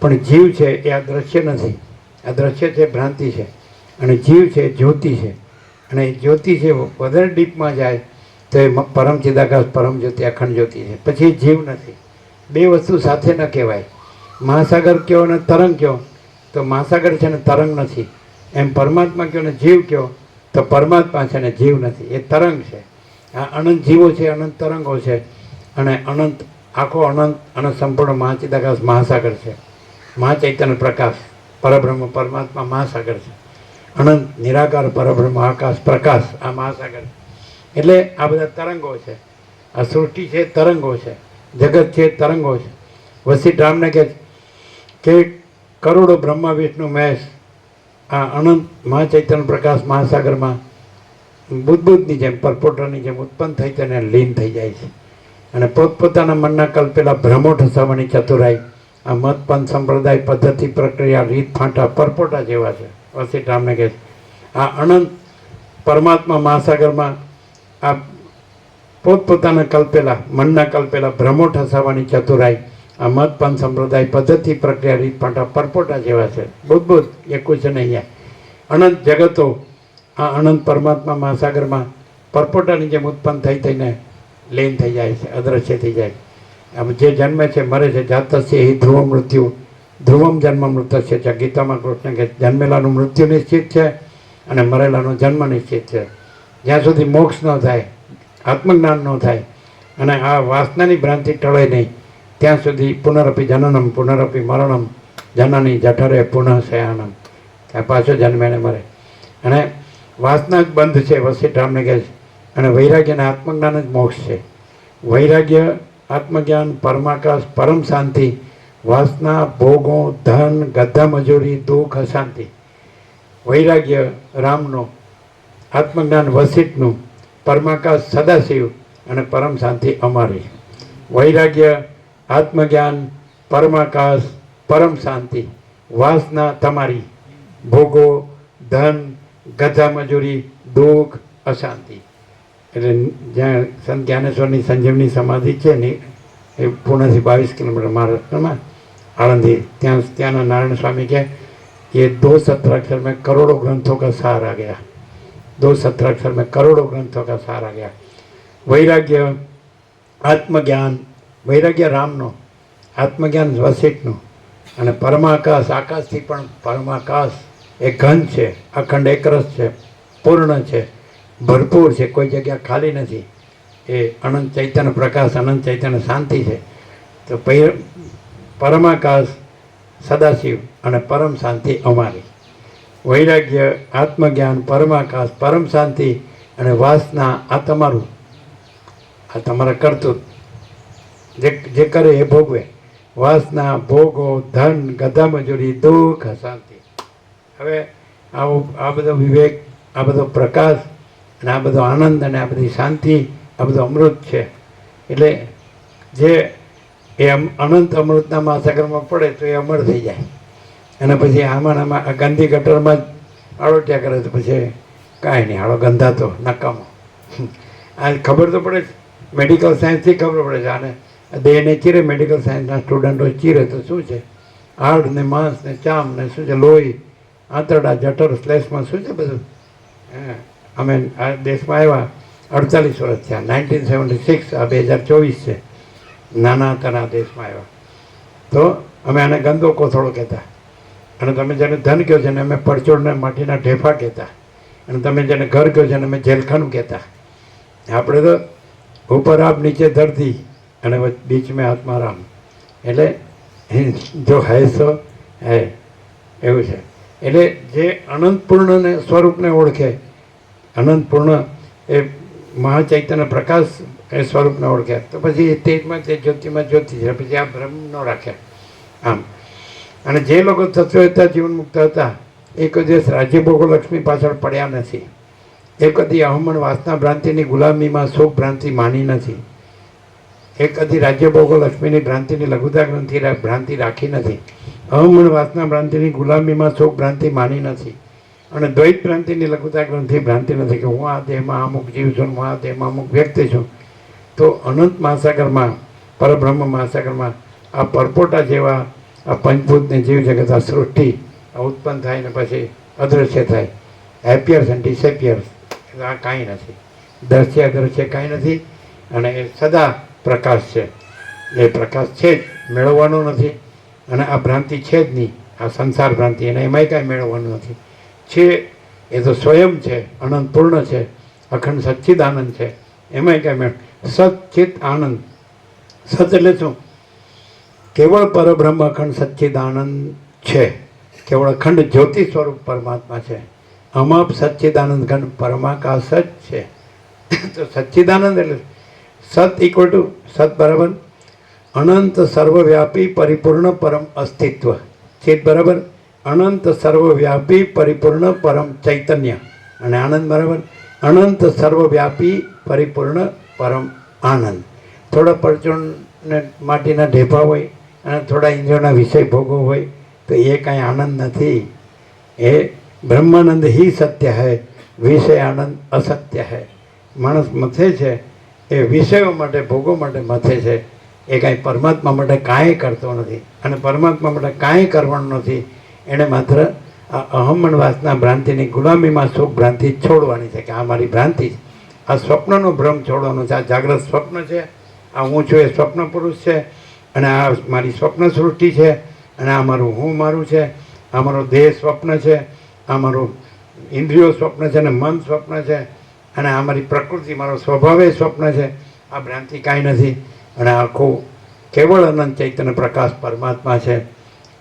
પણ જીવ છે એ આ દ્રશ્ય નથી. આ દ્રશ્ય છે ભ્રાંતિ છે, અને જીવ છે જ્યોતિ છે. અને એ જ્યોતિ છે વધારે ડીપમાં જાય તો એ પરમ ચિદાકાશ, પરમ જ્યોતિ, અખંડ જ્યોતિ છે. પછી જીવ નથી. બે વસ્તુ સાથે ન કહેવાય. મહાસાગર કયો અને તરંગ કયો તો મહાસાગર છે ને તરંગ નથી. એમ પરમાત્મા કયો ને જીવ કયો તો પરમાત્મા છે ને જીવ નથી, એ તરંગ છે. આ અનંત જીવો છે, અનંત તરંગો છે, અને અનંત આખો અનંત અને સંપૂર્ણ મહાચિદાકાશ મહાસાગર છે. મહાચૈતન્ય પ્રકાશ પરબ્રહ્મ પરમાત્મા મહાસાગર છે. અનંત નિરાકાર પરબ્રહ્મ આકાશ પ્રકાશ આ મહાસાગર છે. એટલે આ બધા તરંગો છે. આ સૃષ્ટિ છે તરંગો છે, જગત છે તરંગો છે. વશિષ્ઠ રામને કે કરોડો બ્રહ્મા વિષ્ણુ મહેશ આ અનંત મહાચૈતન્ય પ્રકાશ મહાસાગરમાં બુદ્ધની જેમ પરપોટાની જેમ ઉત્પન્ન થઈ તેને લીન થઈ જાય છે. અને પોતપોતાના મનના કલ્પેલા ભ્રમો ઠસાવાની ચતુરાઈ આ મતપંથ સંપ્રદાય પદ્ધતિ પ્રક્રિયા રીત ફાંટા પરપોટા જેવા છે. વશિષ્ઠ રામને કહે છે આ અનંત પરમાત્મા મહાસાગરમાં આ પોતપોતાના કલ્પેલા મનના કલ્પેલા ભ્રમો ઠસાવાની ચતુરાઈ આ મતપંથ સંપ્રદાય પદ્ધતિ પ્રક્રિયા રીત ફાંટા પરપોટા જેવા છે. બુદ્ધ એકું છે ને અહીંયા અનંત જગતો આ અનંત પરમાત્મા મહાસાગરમાં પરપોટાની જેમ ઉત્પન્ન થઈ થઈને લીન થઈ જાય છે, અદ્રશ્ય થઈ જાય. આમ જે જન્મે છે મરે છે. જાતસ્ય હિ ધ્રુવ મૃત્યુ ધ્રુવમ જન્મ મૃતસ્ય છે. ગીતામાં કૃષ્ણ કહે જન્મેલાનું મૃત્યુ નિશ્ચિત છે અને મરેલાનો જન્મ નિશ્ચિત છે. જ્યાં સુધી મોક્ષ ન થાય, આત્મજ્ઞાન ન થાય અને આ વાસનાની ભ્રાંતિ ટળે નહીં ત્યાં સુધી પુનરપી જનનમ પુનરપી મરણમ જનની જઠરે પુનઃ શયાનમ. ત્યાં પાછો જન્મે ને મરે. અને વાસના જ બંધ છે વશિષ્ઠ રામને કહે છે. અને વૈરાગ્ય અને આત્મજ્ઞાન જ મોક્ષ છે. વૈરાગ્ય આત્મજ્ઞાન પરમાકાશ પરમ શાંતિ વાસના ભોગો ધન ગધા મજૂરી દુઃખ અશાંતિ. વૈરાગ્ય રામનો, આત્મજ્ઞાન વશિષ્ઠનું, પરમાકાશ સદાશિવ અને પરમ શાંતિ અમારી. વૈરાગ્ય આત્મજ્ઞાન પરમાકાશ પરમ શાંતિ વાસના તમારી ભોગો ધન ગધા મજૂરી દુઃખ અશાંતિ. એટલે જ્યાં સંત જ્ઞાનેશ્વરની સંજીવની સમાધિ છે ને એ પુણેથી 22 કિલોમીટર મહારાષ્ટ્રમાં આણંદી ત્યાંના નારાયણ સ્વામી કહે ये 2 सत्राक्षर में करोड़ों ग्रंथों का सार आ गया. 2 सत्राक्षर में करोड़ों ग्रंथों का सार आ गया. वैराग्य आत्मज्ञान वैराग्य रामनो, આત્મજ્ઞાન વશિષ્ઠનું અને પરમાકાશ આકાશથી પણ પરમાકાશ એ ઘન છે, અખંડ એકરસ છે, પૂર્ણ છે, ભરપૂર છે, કોઈ જગ્યા ખાલી નથી. એ અનંત ચૈતન્ય પ્રકાશ અનંત ચૈતન્ય શાંતિ છે. તો પરમાકાશ સદાશિવ અને પરમ શાંતિ અમારી. વૈરાગ્ય આત્મજ્ઞાન પરમાકાશ પરમ શાંતિ અને વાસના આ તમારું, આ તમારા કરતૂત જે કરે એ ભોગવે. વાસના ભોગો ધન ગધા મજૂરી દુઃખ શાંતિ. હવે આ બધો વિવેક, આ બધો પ્રકાશ અને આ બધો આનંદ અને આ બધી શાંતિ આ બધું અમૃત છે. એટલે જે એ અનંત અમૃતના મહાસાગરમાં પડે તો એ અમર થઈ જાય. અને પછી આમાં આ ગંદી ગટરમાં જ આળોટ્યા કરે તો પછી કાંઈ નહીં, હાળો ગંધાતો નકામો. આ ખબર તો પડે જ, મેડિકલ સાયન્સથી ખબર પડે છે. આને દેહને ચીરે મેડિકલ સાયન્સના સ્ટુડન્ટો ચીરે તો શું છે હાડ ને માંસ ને ચામ ને શું છે લોહી આંતરડા જઠર શ્લેષમાં શું છે બધું. અમે આ દેશમાં આવ્યા 48 વર્ષ થયા. 1976 આ 2024 છે. નાના હતા આ દેશમાં આવ્યા તો અમે આને ગંદો કોથળો કહેતા. અને તમે જેને ધન કહો છો ને અમે પરચોડને માટીના ઢેફા કહેતા. અને તમે જેને ઘર કહો છો ને અમે જેલખાનું કહેતા. આપણે તો ઉપર આપ નીચે ધરતી અને બીચ મેં આત્મા રામ. એટલે જો હૈ સો હૈ એવું છે. એટલે જે અનંતપૂર્ણને સ્વરૂપને ઓળખે, અનંતપૂર્ણ એ મહાચૈતન્ય પ્રકાશ એ સ્વરૂપને ઓળખે તો પછી તેજમાં તે જ્યોતિમાં જ્યોતિ છે. પછી આ ભ્રમ ન રાખે આમ. અને જે લોકો તત્વ હતા જીવન મુક્ત હતા એ કોઈ દિવસ રાજ્ય ભોગો લક્ષ્મી પાછળ પડ્યા નથી. એ કદી અહમણ વાસના ભ્રાંતિની ગુલામીમાં સુખ ભ્રાંતિ માની નથી. એ કદી રાજ્ય ભોગો લક્ષ્મીની ભ્રાંતિની લઘુતા ગ્રંથિ ભ્રાંતિ રાખી નથી. અહમણ વાસના ભ્રાંતિની ગુલામીમાં સુખ ભ્રાંતિ માની નથી. અને દ્વૈત ભ્રાંતિની લઘુતા ગ્રંથિ ભ્રાંતિ નથી કે હું આ દેહમાં અમુક જીવ છું, હું આ દેહમાં અમુક વ્યક્તિ છું. તો અનંત મહાસાગરમાં પરબ્રહ્મ મહાસાગરમાં આ પરપોટા જેવા આ પંચભૂતની જીવ જગત આ સૃષ્ટિ ઉત્પન્ન થાય ને પછી અદૃશ્ય થાય. એપિયર્સ એન્ડ ડિસેપિયર્સ આ કાંઈ નથી. દ્રશ્ય અદૃશ્ય કાંઈ નથી. અને એ સદા પ્રકાશ છે. એ પ્રકાશ છે જ, મેળવવાનો નથી. અને આ ભ્રાંતિ છે જ નહીં, આ સંસાર ભ્રાંતિ, એને એમાંય કાંઈ મેળવવાનું નથી. છે એ તો સ્વયં છે, અનંત પૂર્ણ છે, અખંડ સચ્ચિદ આનંદ છે. એમાંય કાંઈ સચ્ચિત આનંદ સત એટલે શું? કેવળ પરબ્રહ્મ અખંડ સચ્ચિદાનંદ છે, કેવળ અખંડ જ્યોતિ સ્વરૂપ પરમાત્મા છે. અમાપ સચ્ચિદાનંદ ઘન પરમાકાશ જ છે. તો સચ્ચિદાનંદ એટલે સત ઇક્વલ ટુ સત બરાબર અનંત સર્વવ્યાપી પરિપૂર્ણ પરમ અસ્તિત્વ. ચિત બરાબર અનંત સર્વવ્યાપી પરિપૂર્ણ પરમ ચૈતન્ય. અને આનંદ બરાબર અનંત સર્વવ્યાપી પરિપૂર્ણ પરમ આનંદ. થોડા પરચુરણને માટીના ઢેફા હોય અને થોડા ઇન્દ્રિયોના વિષય ભોગો હોય તો એ કાંઈ આનંદ નથી. એ બ્રહ્માનંદ હી સત્ય હૈ, વિષય આનંદ અસત્ય હૈ. માણસ મથે છે એ વિષયો માટે ભોગો માટે મથે છે, એ કાંઈ પરમાત્મા માટે કાંઈ કરતો નથી અને પરમાત્મા માટે કાંઈ કરવાનું નથી. એણે માત્ર આ અહમણ વાસના ભ્રાંતિની ગુલામીમાં સુખ ભ્રાંતિ છોડવાની છે કે આ મારી ભ્રાંતિ છે, આ સ્વપ્નનો ભ્રમ છોડવાનો છે. આ જાગ્રત સ્વપ્ન છે, આ હું છું એ સ્વપ્ન પુરુષ છે, અને આ મારી સ્વપ્ન સૃષ્ટિ છે, અને આ મારું હું મારું છે, આ મારો દેહ સ્વપ્ન છે, આ મારું ઇન્દ્રિયો સ્વપ્ન છે, અને મન સ્વપ્ન છે, અને આ મારી પ્રકૃતિ મારો સ્વભાવે સ્વપ્ન છે. આ ભ્રાંતિ કાંઈ નથી. અને આખું કેવળ અનંત ચૈતન્ય પ્રકાશ પરમાત્મા છે.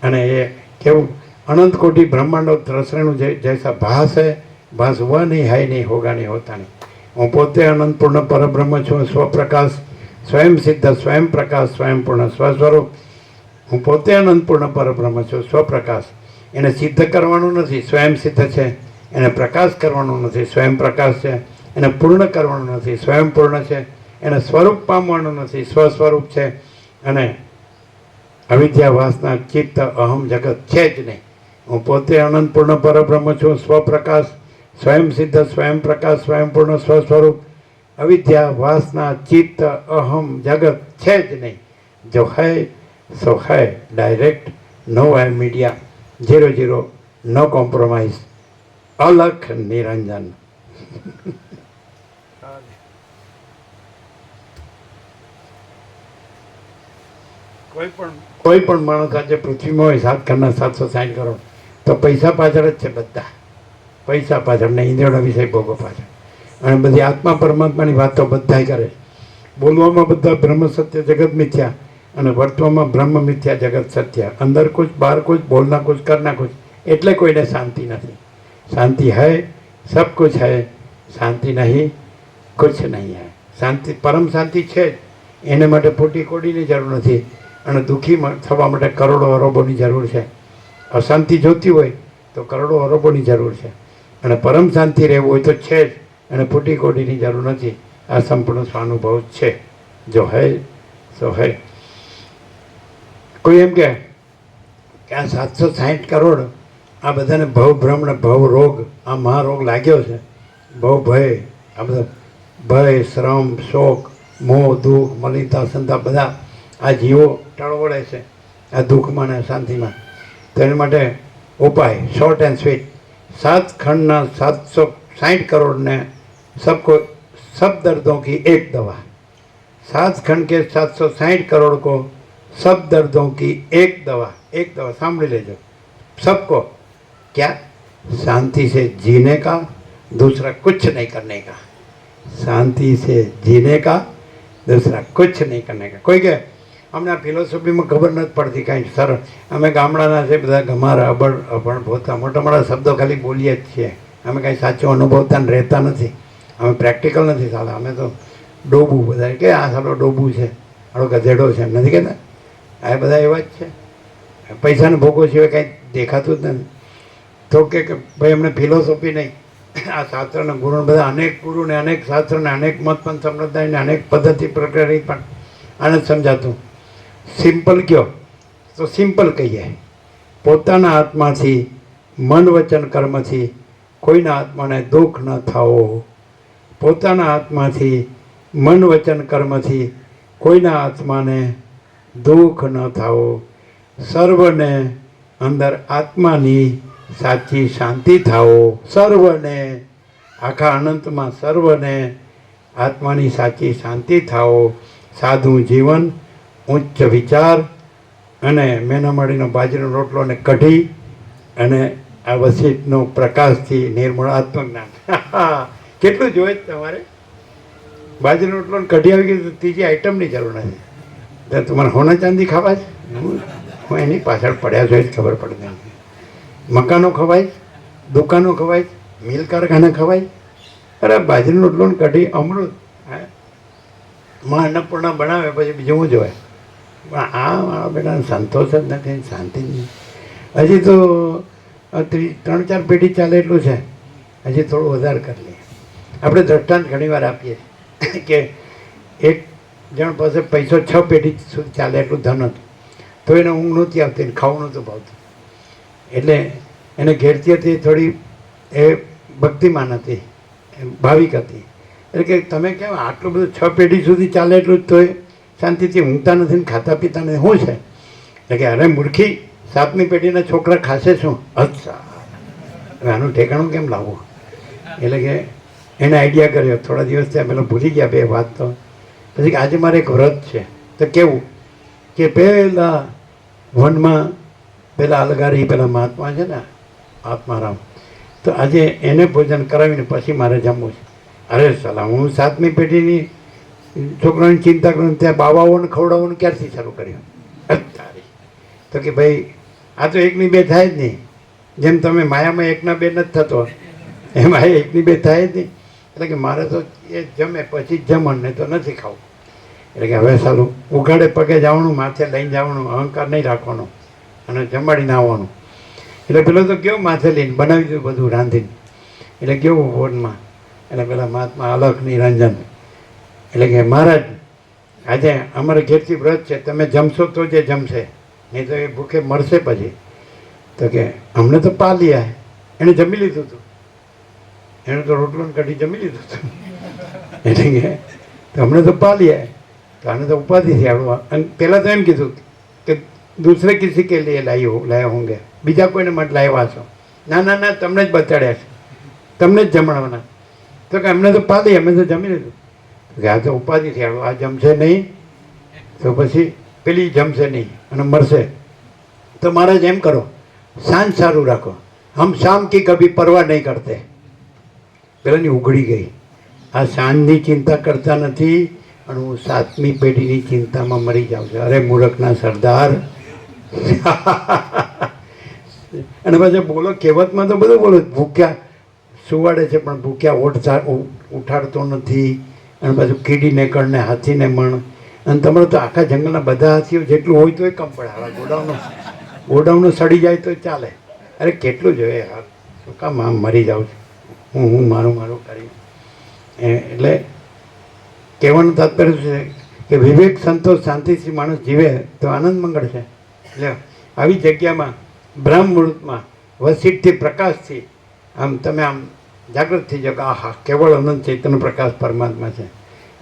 અને એ કેવું अनंत कोटि ब्रह्मांडो रसरेणु जैसा भास है, भास हुआ नहीं, है नहीं, होगा नहीं, होता नहीं. हूँ पोते अनंत पूर्ण परब्रह्म छूँ, स्वप्रकाश स्वयं सिद्ध, स्वयं प्रकाश, स्वयं पूर्ण स्वस्वरूप. हूँ पोते अनंत पूर्ण परब्रह्म छूँ, स्वप्रकाश. એને સિદ્ધ કરવાનું નથી, સ્વયં સિદ્ધ છે. એને પ્રકાશ કરવાનો નથી, સ્વયં પ્રકાશ છે. એને પૂર્ણ કરવાનું નથી, સ્વયં પૂર્ણ છે. એને સ્વરૂપ પામવાનું નથી, સ્વસ્વરૂપ છે. અને અવિદ્યા વાસના ચિત્ત અહમ જગત છે જ નહીં. હું પોતે અનંત પૂર્ણ પરબ્રહ્મ છું, સ્વપ્રકાશ, સ્વયં સિદ્ધ, સ્વયં પ્રકાશ, સ્વયં પૂર્ણ સ્વસ્વરૂપ. અવિદ્યા વાસના ચિત્ત અહમ જગત છે જ નહીં. જો હૈ સો હૈ, ડાયરેક્ટ, નો વાય મીડિયા, 0-0, નો કોમ્પ્રોમાઇઝ, અલખ નિરંજન. કોઈ પણ માણસ આજે પૃથ્વીમાં હોય 7 કરોડ 760 કરોડ, તો પૈસા પાછળ જ છે બધા. પૈસા પાછળ ને ઇન્દ્રિયોના વિષય ભોગો પાછળ. અને બધી આત્મા પરમાત્માની વાતો બધા કરે. બોલવામાં બધા બ્રહ્મ સત્ય જગત મિથ્યા, અને વર્તવામાં બ્રહ્મ મિથ્યા જગત સત્ય. અંદર કુછ બહાર કુછ, બોલના કુછ કરના કુછ. એટલે કોઈને શાંતિ નથી. શાંતિ હૈ, સબ કુછ હૈ. શાંતિ નહીં, કુછ નહીં હૈ. શાંતિ પરમ શાંતિ છે જ. એને માટે ફૂટી કોડીની જરૂર નથી. અને દુઃખી થવા માટે કરોડો અરબોની જરૂર છે. અશાંતિ જોતી હોય તો કરોડો અરબોની જરૂર છે. અને પરમ શાંતિ રહેવું હોય તો છે જ. અને ફૂટી કોડીની જરૂર નથી. આ સંપૂર્ણ સ્વાનુભવ છે. જો હૈ સો હૈ. કોઈ એમ કે આ 760 કરોડ આ બધાને ભવ ભ્રમ ને ભવ રોગ, આ મહારોગ લાગ્યો છે. ભવ ભય, આ બધા ભય, શ્રમ, શોક, મોહ, દુઃખ, મલિનતા, સંતાપ, બધા આ જીવો ટળવળે છે આ દુઃખમાં ને શાંતિમાં. તો એના માટે ઉપાય શોર્ટ એન્ડ સ્વીટ. 7 ખંડના 760 કરોડને सबको सब दर्दों की एक दवा. 7 खंड के 760 करोड़ को सब दर्दों की एक दवा. एक दवा सामने ले जाओ सबको. क्या? शांति से जीने का, दूसरा कुछ नहीं करने का. शांति से जीने का, दूसरा कुछ नहीं करने का. કોઈ કે અમને આ ફિલોસોફીમાં ખબર નથી પડતી કાંઈ સર, અમે ગામડાના છે બધા ગમારા અભણ ભોતા મોટા મોટા શબ્દો ખાલી બોલીએ જ છીએ. અમે કાંઈ સાચું અનુભવતા ને રહેતા નથી. અમે પ્રેક્ટિકલ નથી સાલા. અમે તો ડોબું બધા કે આ સાલો ડોબું છે, આડો ગધેડો છે, નથી કહેતા? આ બધા એવા જ છે. પૈસાને ભોગો સિવાય કાંઈ દેખાતું જ નથી. તો કે ભાઈ અમને ફિલોસોફી નહીં, આ શાસ્ત્રના ગુરુ બધા અનેક ગુરુને અનેક શાસ્ત્રને અનેક મત પણ સંપ્રદાયને અનેક પદ્ધતિ પ્રક્રિયા પણ આને જ સમજાતું. સિમ્પલ કયો તો સિમ્પલ કહીએ. પોતાના આત્માથી, મન વચન કર્મથી કોઈના આત્માને દુઃખ ન થાવો. પોતાના આત્માથી, મન વચન કર્મથી કોઈના આત્માને દુઃખ ન થાવો. સર્વને અંદર આત્માની સાચી શાંતિ થાવો. સર્વને, આખા અનંતમાં સર્વને આત્માની સાચી શાંતિ થાવો. સાદું જીવન, ઉચ્ચ વિચાર અને મેનામાડીનો બાજરીનો રોટલો અને કઢી અને આ વસિષ્ઠનો પ્રકાશથી નિર્મળ આત્મજ્ઞાન. કેટલું જોઈએ તમારે? બાજરીનો રોટલો અને કઢી આવી ગઈ તો ત્રીજી આઈટમની જરૂર નથી. તો તમારે હોના ચાંદી ખાવા છે? હું એની પાછળ પડ્યા છો એ જ ખબર પડતી નથી. મકાનો ખવાય, દુકાનો ખવાય, મિલ કારખાના ખવાય. અરે બાજરીનો રોટલો ને કઢી અમૃત માં અન્નપૂર્ણા બનાવે પછી બીજું શું જોવાય? પણ આ મારા બેટા સંતોષ જ નથી, શાંતિ જ નહીં. હજી તો 3-4 પેઢી ચાલે એટલું છે. હજી થોડું વધારે કરી લઈએ. આપણે દ્રષ્ટાંત ઘણી વાર આપીએ કે એક જણ પાસે પૈસો 6 પેઢી સુધી ચાલે એટલું ધન હતું, તો એને ઊંઘ નહોતી આવતી ને ખાવું નહોતું ભાવતું. એટલે એને ઘેરથી હતી થોડી એ ભક્તિમાન હતી, ભાવિક હતી. એટલે કે તમે કેમ આટલું બધું 6 પેઢી સુધી ચાલે એટલું જ તોય શાંતિથી ઊંઘતા નથી ને ખાતા પીતા નથી, શું છે? એટલે કે અરે મૂર્ખી, 7મી પેઢીના છોકરા ખાશે શું? અચ્છા, હવે આનું ઠેકાણું કેમ લાવવું? એટલે કે એને આઈડિયા કર્યો. થોડા દિવસ ત્યાં પેલા ભૂલી ગયા બે વાત. તો પછી કે આજે મારે એક વ્રત છે. તો કેવું કે પહેલાં વનમાં પેલા અલગારી પેલા મહાત્મા છે ને આત્મારામ, તો આજે એને ભોજન કરાવીને પછી મારે જમવું છે. અરે સલામ, હું 7મી પેઢીની છોકરાની ચિંતા કરું, ત્યાં બાવાઓને ખવડાવવાનું ક્યારથી શરૂ કર્યું? તારી તો કે ભાઈ આ તો 1ની 2 થાય જ નહીં. જેમ તમે માયામાં 1ના 2 નથી થતો, એમાં 1ની 2 થાય જ નહીં. એટલે કે મારે તો એ જમે પછી જ જમણ, નહીં તો નથી ખાવું. એટલે કે હવે સાલું ઉઘાડે પગે જવાનું, માથે લઈને જવાનું, અહંકાર નહીં રાખવાનો અને જમાડીને આવવાનું. એટલે પેલો તો કેવું માથે લઈને બનાવી દીધું બધું રાંધીને. એટલે કેવું વનમાં, એટલે પેલા મહાત્મા અલખ નિરંજન એટલે કે મહારાજ આજે અમારે ઘેરથી વ્રત છે, તમે જમશો તો જે જમશે, નહીં તો એ ભૂખે મરશે પછી. તો કે અમને તો પાલ્યા, એણે જમી લીધું હતું, એણે તો રોટલો ને કઢી જમી લીધું હતું. એટલે કે તો અમને તો પાલ્યા, તો આને તો ઉપાધિથી આવડવા. અને પહેલાં તો એમ કીધું કે દૂસરે કિસી કે લીએ લાયા હોંગે, બીજા કોઈને માટે લાવ્યા છો? ના ના ના, તમને જ બતાડ્યા છે, તમને જ જમણવાના. તો કે અમને તો પાલી, અમે તો જમી લીધું. કે આ તો ઉપાધિથી આવડો, આ જમશે નહીં તો પછી પેલી જમશે નહીં અને મરશે. તો મહારાજ એમ કરો, સાંજ સારું રાખો, હમ શામ કી કભી પરવા નહીં કરતે. પેલાની ઉઘડી ગઈ, આ સાંજની ચિંતા કરતા નથી અને હું 7મી પેઢીની ચિંતામાં મરી જાઉં છું. અરે મૂર્ખના સરદાર. અને પછી બોલો, કહેવતમાં તો બધું બોલો, ભૂખ્યા સુવાડે છે પણ ભૂખ્યા ઉઠાડતો નથી. અને પાછું કીડીને કણને હાથીને મણ. અને તમારે તો આખા જંગલના બધા હાથીઓ જેટલું હોય તોય કમ પડે. હવે ગોડાઉનો સડી જાય તો ચાલે. અરે કેટલું જોઈએ યાર, શું કામ આમ મરી જાઉં છું હું મારું કરી. એટલે કહેવાનું તાત્પર્ય છે કે વિવેક, સંતોષ, શાંતિથી માણસ જીવે તો આનંદ મંગળ છે. એટલે આવી જગ્યામાં બ્રહ્મ મુહૂર્તમાં વસીઠથી પ્રકાશથી આમ તમે આમ જાગૃત થઈ જાઓ કે આહા, કેવળ અનંત ચૈતન્ય પ્રકાશ પરમાત્મા છે.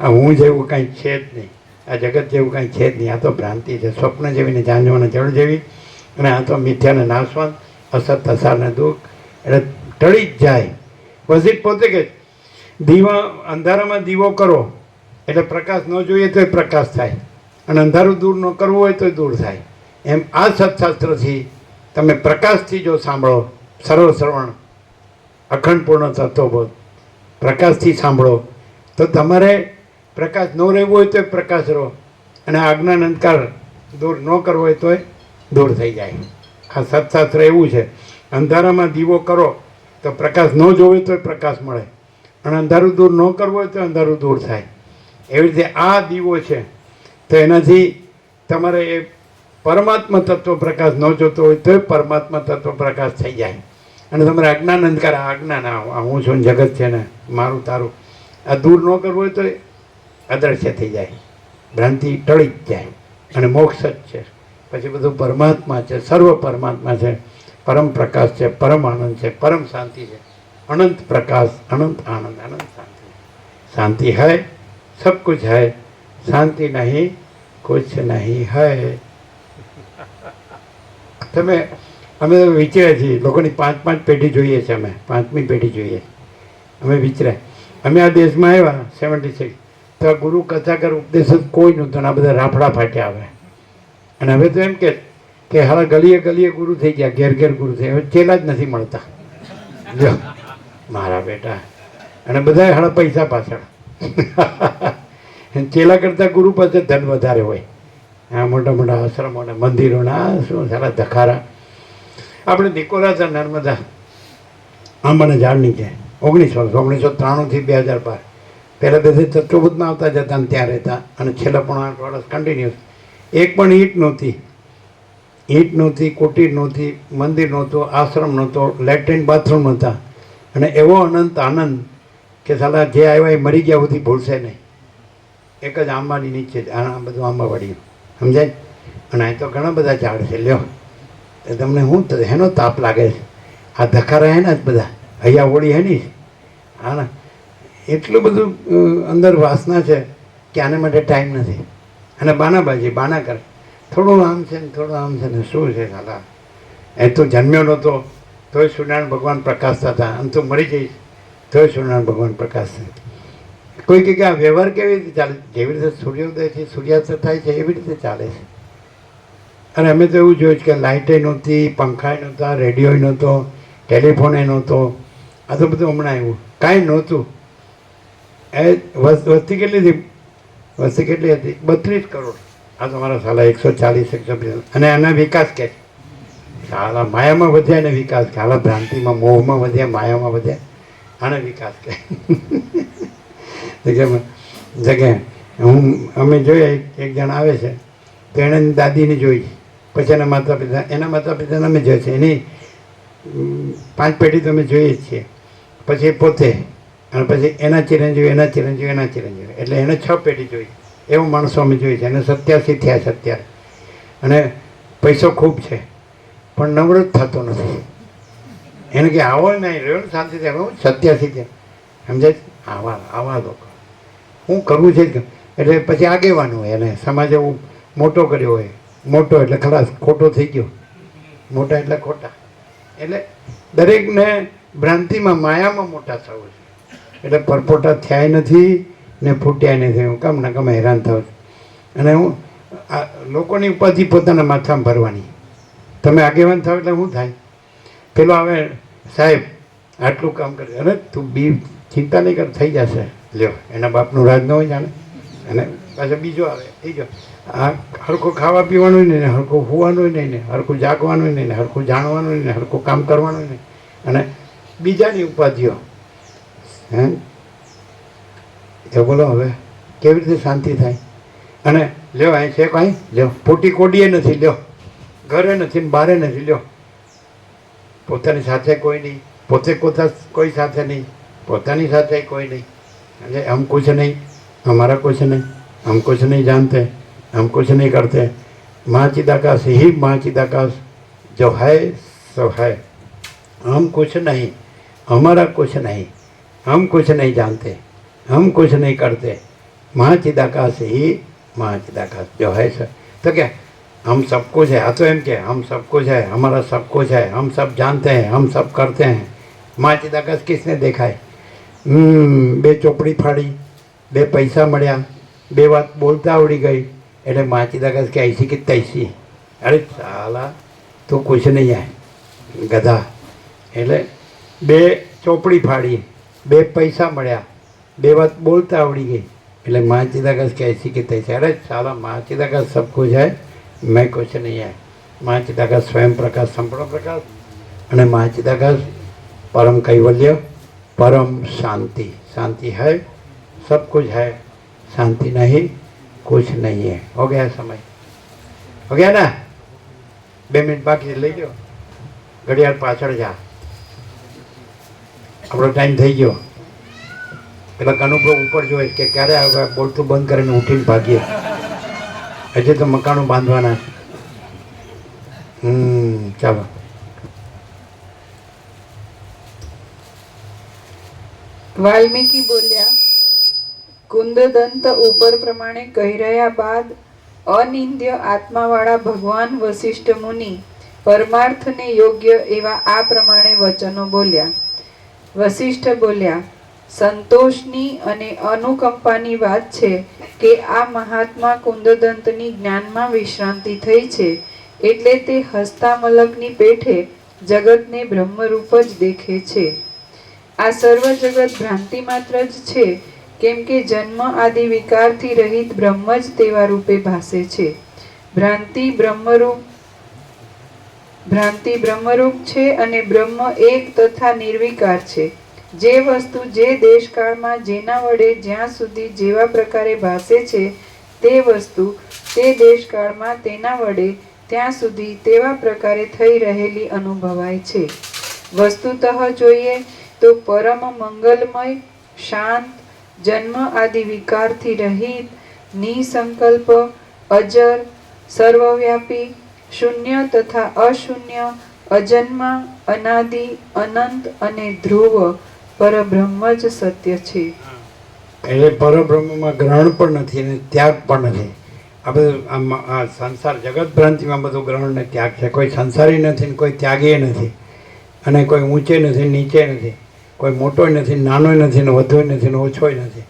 આ હું જેવું કાંઈ છે જ નહીં, આ જગત જેવું કાંઈ છે જ નહીં. આ તો ભ્રાંતિ છે, સ્વપ્ન જેવી ને જાણવાના જળ જેવી. અને આ તો મિથ્યાને નાશવાન, અસત અસારને દુઃખ. એટલે ટળી જ જાય. વસીઠ પોતે કે દીવા અંધારામાં દીવો કરો એટલે પ્રકાશ ન જોઈએ તો પ્રકાશ થાય, અને અંધારું દૂર ન કરવું હોય તો દૂર થાય. એમ આ સત્શાસ્ત્રથી તમે પ્રકાશથી જો સાંભળો, સરળ શ્રવણ, અખંડ પૂર્ણ તત્વબોધ પ્રકાશથી સાંભળો, તો તમારે પ્રકાશ ન રહેવું હોય તો પ્રકાશ રહો, અને આજ્ઞાન અંધકાર દૂર ન કરવો હોય તોય દૂર થઈ જાય. આ સત્શાસ્ત્ર એવું છે. અંધારામાં દીવો કરો તો પ્રકાશ ન જોવે તો પ્રકાશ મળે, અને અંધારું દૂર ન કરવું હોય તો અંધારું દૂર થાય. એવી રીતે આ દીવો છે, તો એનાથી તમારે એ પરમાત્મા તત્વ પ્રકાશ ન જોતો હોય તો પરમાત્મા તત્વ પ્રકાશ થઈ જાય. અને તમારે અજ્ઞાન અંધકાર, અજ્ઞાન આ હું છું જગત છે ને મારું તારું, આ દૂર ન કરવું હોય તો અદૃશ્ય થઈ જાય, ભ્રાંતિ ટળી જ જાય. અને મોક્ષ જ છે, પછી બધું પરમાત્મા છે, સર્વ પરમાત્મા છે, પરમ પ્રકાશ છે, પરમ આનંદ છે, પરમ શાંતિ છે, અનંત પ્રકાશ, અનંત આનંદ, અનંત શાંતિ. शांति है, सब कुछ है, शांति नहीं कुछ नहीं है. તમે અમે વિચાર્યા છીએ, લોકોની 5 પેઢી જોઈએ છે, અમે 5મી પેઢી જોઈએ. અમે વિચાર્યા, અમે આ દેશમાં આવ્યા 76, તો આ ગુરુ કથાકર ઉપદેશ જ કોઈ નહોતું, આ બધા રાફડા ફાટ્યા આવે. અને હવે તો એમ કે હાલા ગલીએ ગલીએ ગુરુ થઈ ગયા, ઘેર ઘેર ગુરુ થઈ. હવે ચેલા જ નથી મળતા, જો મારા બેટા. અને બધા હાલા પૈસા પાછળ. ચેલા કરતાં ગુરુ પાસે ધન વધારે હોય. આ મોટા મોટા આશ્રમો ને મંદિરોના શું સારા ધખારા. આપણે નિકોલા હતા નર્મદા આંબાના ઝાડ નીચે 1993થી 2012 પહેલાં બધે ચતુર્ભુજમાં આવતા જતા ને ત્યાં રહેતા, અને છેલ્લા 8 વર્ષ કન્ટિન્યુઅસ. એક પણ ઈંટ નહોતી, કુટીર નહોતી, મંદિર નહોતું, આશ્રમ નહોતો, લેટ્રિન બાથરૂમ નહોતા. અને એવો અનંત આનંદ કે સાલા જે આવ્યા એ મરી ગયા સુધી ભૂલશે નહીં. એક જ આંબાની નીચે જ આ બધું આંબાવાડીયું, સમજાય. અને અહીં તો ઘણા બધા ઝાડ છે. લ્યો એ તમને શું એનો તાપ લાગે છે? આ ધખારા હે ને જ બધા હૈયા ઓળી હે નહીં. હા ને, એટલું બધું અંદર વાસના છે કે આને માટે ટાઈમ નથી. અને બાના કરે, થોડું આમ છે ને થોડું આમ છે ને, શું છે સાલા? એ તો જન્મ્યો નહોતો તોય સૂર્યનારાયણ ભગવાન પ્રકાશતા હતા, આમ તો મરી જઈશ તોય સૂર્યનારાયણ ભગવાન પ્રકાશતા. કોઈ કે આ વ્યવહાર કેવી રીતે ચાલે? જેવી રીતે સૂર્યોદયથી સૂર્યાસ્ત થાય છે એવી રીતે ચાલે છે. અને અમે તો એવું જોયું કે લાઇટે નહોતી, પંખાએ નહોતા, રેડિયોય નહોતો, ટેલિફોને નહોતો. આ તો બધું હમણાં આવ્યું, કાંઈ નહોતું. એ વસ્તી કેટલી હતી? વસ્તી કેટલી હતી? 32 કરોડ. આ તો મારા સાલા 140 150. અને આના વિકાસ કે સાલા માયામાં વધ્યા ને વિકાસ કે હાલા ભ્રાંતિમાં મોહમાં વધ્યા, માયામાં વધ્યા, આને વિકાસ કે જગ્યાએ અમે જોઈએ એક જણ આવે છે તો એણે દાદીને જોઈ, પછી એના માતા પિતાને અમે જોઈએ છે. એની 5 પેઢી તો અમે જોઈએ જ છીએ. પછી એ પોતે, અને પછી એના ચિરંજીવી, એટલે એને 6 પેઢી જોઈ. એવો માણસો અમે જોઈએ છે. એને 87 થયા છે અત્યારે. અને પૈસો ખૂબ છે પણ નવરો જ થતો નથી. એને કે આવો નહીં રહ્યો ને શાંતિ થાય. 87 થયા, સમજાય? આવા લોકો શું કરવું છે? એટલે પછી આગેવાનું હોય, એને સમાજે મોટો કર્યો હોય. મોટો એટલે ખલાસ, ખોટો થઈ ગયો. મોટા એટલે ખોટા. એટલે દરેકને ભ્રાંતિમાં માયામાં મોટા થવું છે. એટલે પરપોટા થયા નથી ને ફૂટ્યા નથી. હું કામ ના કામ હેરાન થાવ છું. અને હું લોકોની ઉપાધિ પોતાના માથામાં ભરવાની. તમે આગેવાન થાવ એટલે શું થાય? પેલો આવે, સાહેબ આટલું કામ કરે, અરે તું ચિંતા નહીં કર, થઈ જશે. લ્યો, એના બાપનું રાજ ન હોય જાણે. અને પાછો બીજો આવે, થઈ ગયો. આ હરખું ખાવા પીવાનું નહીં ને, હરખું હોવાનું નહીં ને, હરખું જાગવાનું નહીં ને, હરખું જાણવાનું નહીં ને, હરખું કામ કરવાનું નહીં. અને બીજાની ઉપાધિઓ. હે એ બોલો હવે કેવી રીતે શાંતિ થાય? અને લ્યો અહીં છે કાંઈ, લ્યો પોટી કોડીએ નથી, લ્યો ઘરે નથી ને બારે નથી, લ્યો પોતાની સાથે કોઈ નહીં, પોતે કોઈ સાથે નહીં, પોતાની સાથે કોઈ નહીં. એટલે હમ કુછ નહીં, हमारा कुछ नहीं, हम कुछ नहीं जानते, हम कुछ नहीं करते. माँ चिदाकाश ही माँ चिदाकाश जो है सो है. हम कुछ नहीं, हमारा कुछ नहीं, हम कुछ नहीं जानते, हम कुछ नहीं करते. माँ चिदाकाश ही माँ चिदाकाश जो है सो. तो क्या हम सब कुछ है? आ तो एम के हम सब कुछ है, हमारा सब कुछ है, हम सब जानते हैं, हम सब करते हैं. माँ चिदाकाश किसने देखा है? 2 ચોપડી ફાડી, 2 પૈસા મળ્યા, 2 વાત બોલતા આવડી ગઈ એટલે माँ चिदाकाश કે ऐसी कि तैसी. અરે સાલા તું કુછ નહીં આય ગધા. એટલે 2 ચોપડી ફાડી, 2 પૈસા મળ્યા, 2 વાત બોલતા આવડી ગઈ એટલે माँ चिदाकाश કે ऐसी कि तैसी. અરે સાલા माँ चिदाकाश सब कुछ है, मैं कुछ नहीं है. माँ चिदाकाश स्वयं प्रकाश, संपूर्ण प्रकाश. અને माँ चिदाकाश परम कैवल्य, परम शांति. शांति है, सब कुछ है, शांति नहीं कुछ नहीं है. हो गया समय? हो गया ना? 2 મિનિટ બાકી લઈ લો, ઘડિયાળ પાછળ જા. આપણો ટાઈમ થઈ ગયો. પેલા કનુભવ ઉપર જોઈએ કે ક્યારે આવે, બોલતું બંધ કરીને ઉઠીને ભાગીએ. હજી તો મકાનો બાંધવાના. ચાલો. વાલ્મીકી બોલ્યા, કુંદદંત ઉપર પ્રમાણે કહી રહ્યા બાદ અનિંદ્ય આત્માવાળા ભગવાન વશિષ્ઠ મુનિ પરમાર્થને યોગ્ય એવા આ પ્રમાણે વચનો બોલ્યા. વશિષ્ઠ બોલ્યા, સંતોષની અને અનુકંપાની વાત છે કે આ મહાત્મા કુંદદંતની જ્ઞાનમાં વિશ્રાંતિ થઈ છે, એટલે તે હસ્તામલકની પેઠે જગતને બ્રહ્મરૂપ જ દેખે છે. આ સર્વ જગત ભ્રાંતિ માત્ર જ છે, કેમ કે જન્મ આદિ વિકારથી રહિત બ્રહ્મ જ તેવા રૂપે ભાસે છે. ભ્રાંતિ બ્રહ્મરૂપ છે અને બ્રહ્મ એક તથા નિર્વિકાર છે. જે વસ્તુ જે દેશકાળમાં જેના વડે જ્યાં સુધી જેવા પ્રકારે ભાસે છે તે વસ્તુ તે દેશકાળમાં તેના વડે ત્યાં સુધી તેવા પ્રકારે થઈ રહેલી અનુભવાય છે. વસ્તુતઃ જોઈએ તો પરમ મંગલમય, શાંત, જન્મ આદિ વિકારથી રહિત, નિસંકલ્પ, અજર, સર્વવ્યાપી, શૂન્ય તથા અશૂન્ય, અજન્મા, અનાદિ, અનંત અને ધ્રુવ પરબ્રહ્મ જ સત્ય છે. એટલે પરબ્રહ્મમાં ગ્રહણ પણ નથી અને ત્યાગ પણ નથી. આ બધું આ સંસાર જગત ભ્રાંતિમાં બધું ગ્રહણ ને ત્યાગ છે. કોઈ સંસારી નથી ને કોઈ ત્યાગી નથી, અને કોઈ ઊંચે નથી નીચે નથી, કોઈ મોટોય નથી નાનોય નથી ને વધુય નથી ને ઓછોય નથી.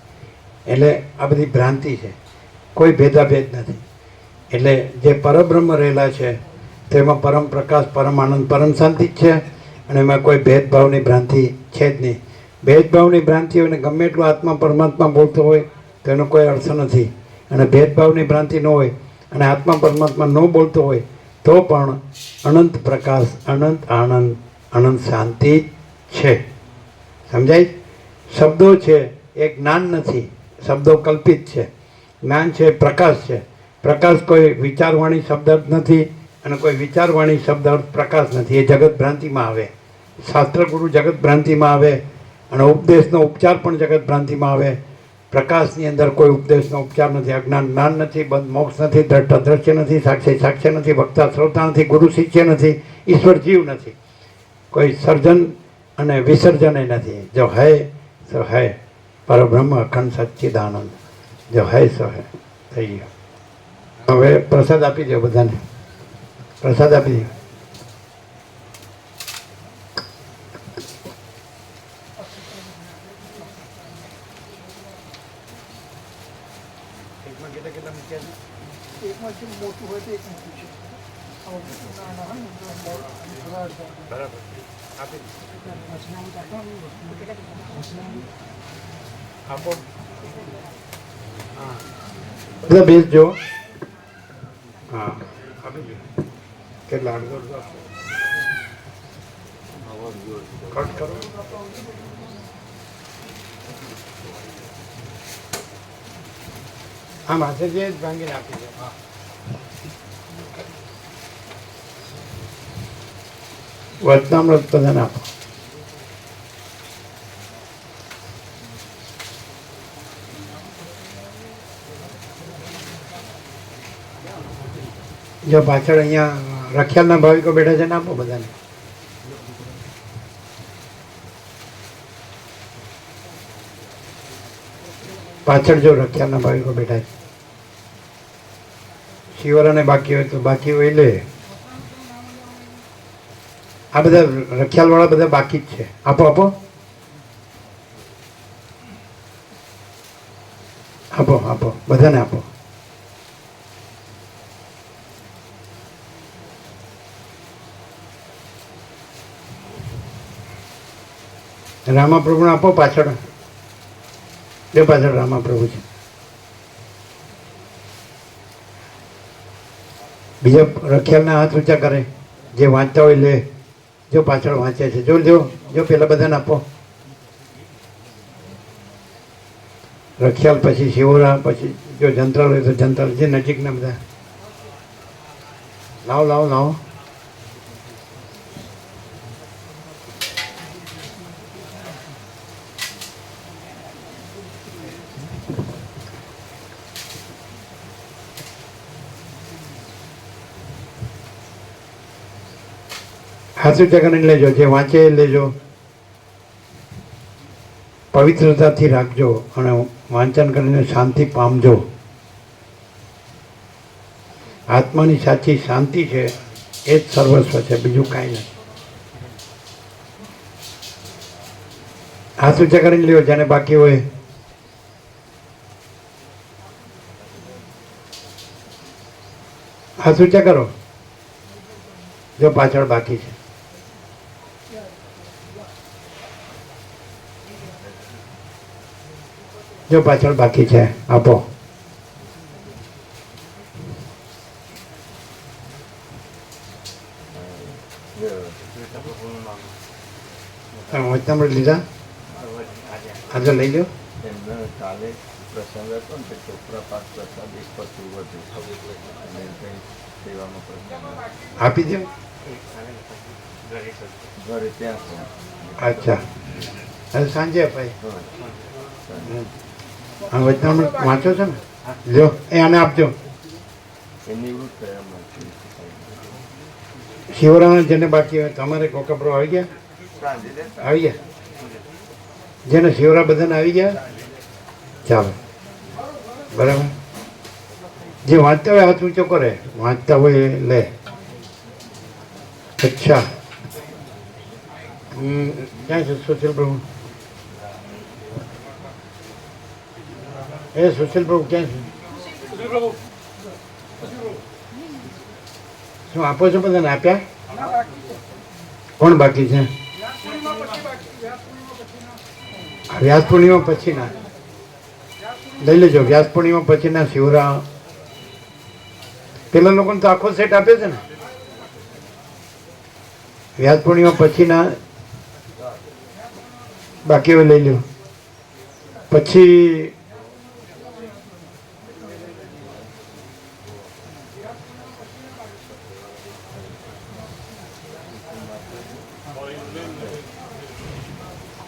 એટલે આ બધી ભ્રાંતિ છે, કોઈ ભેદાભેદ નથી. એટલે જે પરબ્રહ્મ રહેલા છે તેમાં પરમ પ્રકાશ, પરમ આનંદ, પરમ શાંતિ જ છે, અને એમાં કોઈ ભેદભાવની ભ્રાંતિ છે જ નહીં. ભેદભાવની ભ્રાંતિ હોય ને ગમે એટલું આત્મા પરમાત્મા બોલતો હોય તો એનો કોઈ અર્થ નથી, અને ભેદભાવની ભ્રાંતિ ન હોય અને આત્મા પરમાત્મા ન બોલતો હોય તો પણ અનંત પ્રકાશ, અનંત આનંદ, અનંત શાંતિ છે. સમજાય? શબ્દો છે એ જ્ઞાન નથી, શબ્દો કલ્પિત છે. જ્ઞાન છે પ્રકાશ છે. પ્રકાશ કોઈ વિચારવાણી શબ્દ અર્થ નથી અને કોઈ વિચારવાણી શબ્દ અર્થ પ્રકાશ નથી. એ જગત ભ્રાંતિમાં આવે. શાસ્ત્રગુરુ જગત ભ્રાંતિમાં આવે અને ઉપદેશનો ઉપચાર પણ જગત ભ્રાંતિમાં આવે. પ્રકાશની અંદર કોઈ ઉપદેશનો ઉપચાર નથી. અજ્ઞાન જ્ઞાન નથી, બંધ મોક્ષ નથી, દ્રષ્ટા દ્રશ્ય નથી, સાક્ષી સાક્ષ્ય નથી, વક્તા શ્રોતા નથી, ગુરુ શિષ્ય નથી, ઈશ્વર જીવ નથી, કોઈ સર્જન અને વિસર્જન નથી. જો હૈ તો હૈ, પરબ્રહ્મ અખંડ સચ્ચિદાનંદ. જો હૈ સો હૈ. થઈ ગયો. હવે પ્રસાદ આપી દો બધાને, પ્રસાદ આપી દો. બધા બેસજો. હા, આપી દો. કેટલા અડધો કટ કરો. હા, માથે જે ભાંગીને આપી દો. હા, વચનામૃત બધાને આપો. જો પાછળ અહીંયા રખિયાલના ભાવિકો બેઠા છે ને, આપો બધાને. પાછળ જો રખિયાલના ભાવિકો બેઠા છે, શિવરાને બાકી હોય તો બાકી હોય લે. આ બધા રખિયાલ વાળા બધા બાકી જ છે. આપો આપો આપો આપો બધાને આપો. રામાપ્રભુને આપો પાછળ. જો પાછળ રામાપ્રભુ છે. બીજા રખિયાલના હાથ ઊંચા કરે, જે વાંચતા હોય લે. જો પાછળ વાંચે છે, જો જો જો પેલા બધાને આપો. રખિયાલ પછી શિવરા, પછી જો જંત્રાલ હોય તો જંત્રાલ, જે નજીકના બધા. લાવો લાવો લાવો. હાથ ઊંચા કરીને લેજો, જે વાંચે એ લેજો. પવિત્રતાથી રાખજો અને વાંચન કરીને શાંતિ પામજો. આત્માની સાચી શાંતિ છે એ જ સર્વસ્વ છે, બીજું કાંઈ નથી. હાથ ઊંચા કરીને લ્યો જેને બાકી હોય. હાથ ઊંચા કરો. જો પાછળ બાકી છે. જો પાછળ બાકી છે, આપો. વચનામૃત લીધા? આજે લઈ લો. એમને કાલે પ્રસંગ હતો ને તે ચોપડા પાક પ્રસાદ એક પતું વધુ અને કંઈ સેવામાં પ્રસંગ આપી દો. ઘરે ત્યાં છે. અચ્છા, હવે સાંજે અપાય. હા, હા, વચનામૃત વાંચો છો ને? લ્યો, એ આને આપજો. એ નિવૃત્ત થયામાં શિવરાના જેને બાકી હોય તમારે કોકપરો આવી ગયા? આવી ગયા? જેને શિવરા બધાને આવી ગયા? ચાલો, બરાબર. જે વાંચતા હોય હાથ ઊંચો કરે, વાંચતા હોય એ લે. અચ્છા, ક્યાં છે સુશીલ પ્રભુ? એ સુશીલ પ્રભુ ક્યાં છે? શું આપો છો? બધાને આપ્યા? કોણ બાકી છે? વ્યાસ પૂર્ણિમા પછીના લઈ લેજો. વ્યાસ પૂર્ણિમા પછીના શિવરા પેલા લોકોને તો આખો સેટ આપે છે ને. વ્યાસ પૂર્ણિમા પછીના બાકી હવે લઈ લો. પછી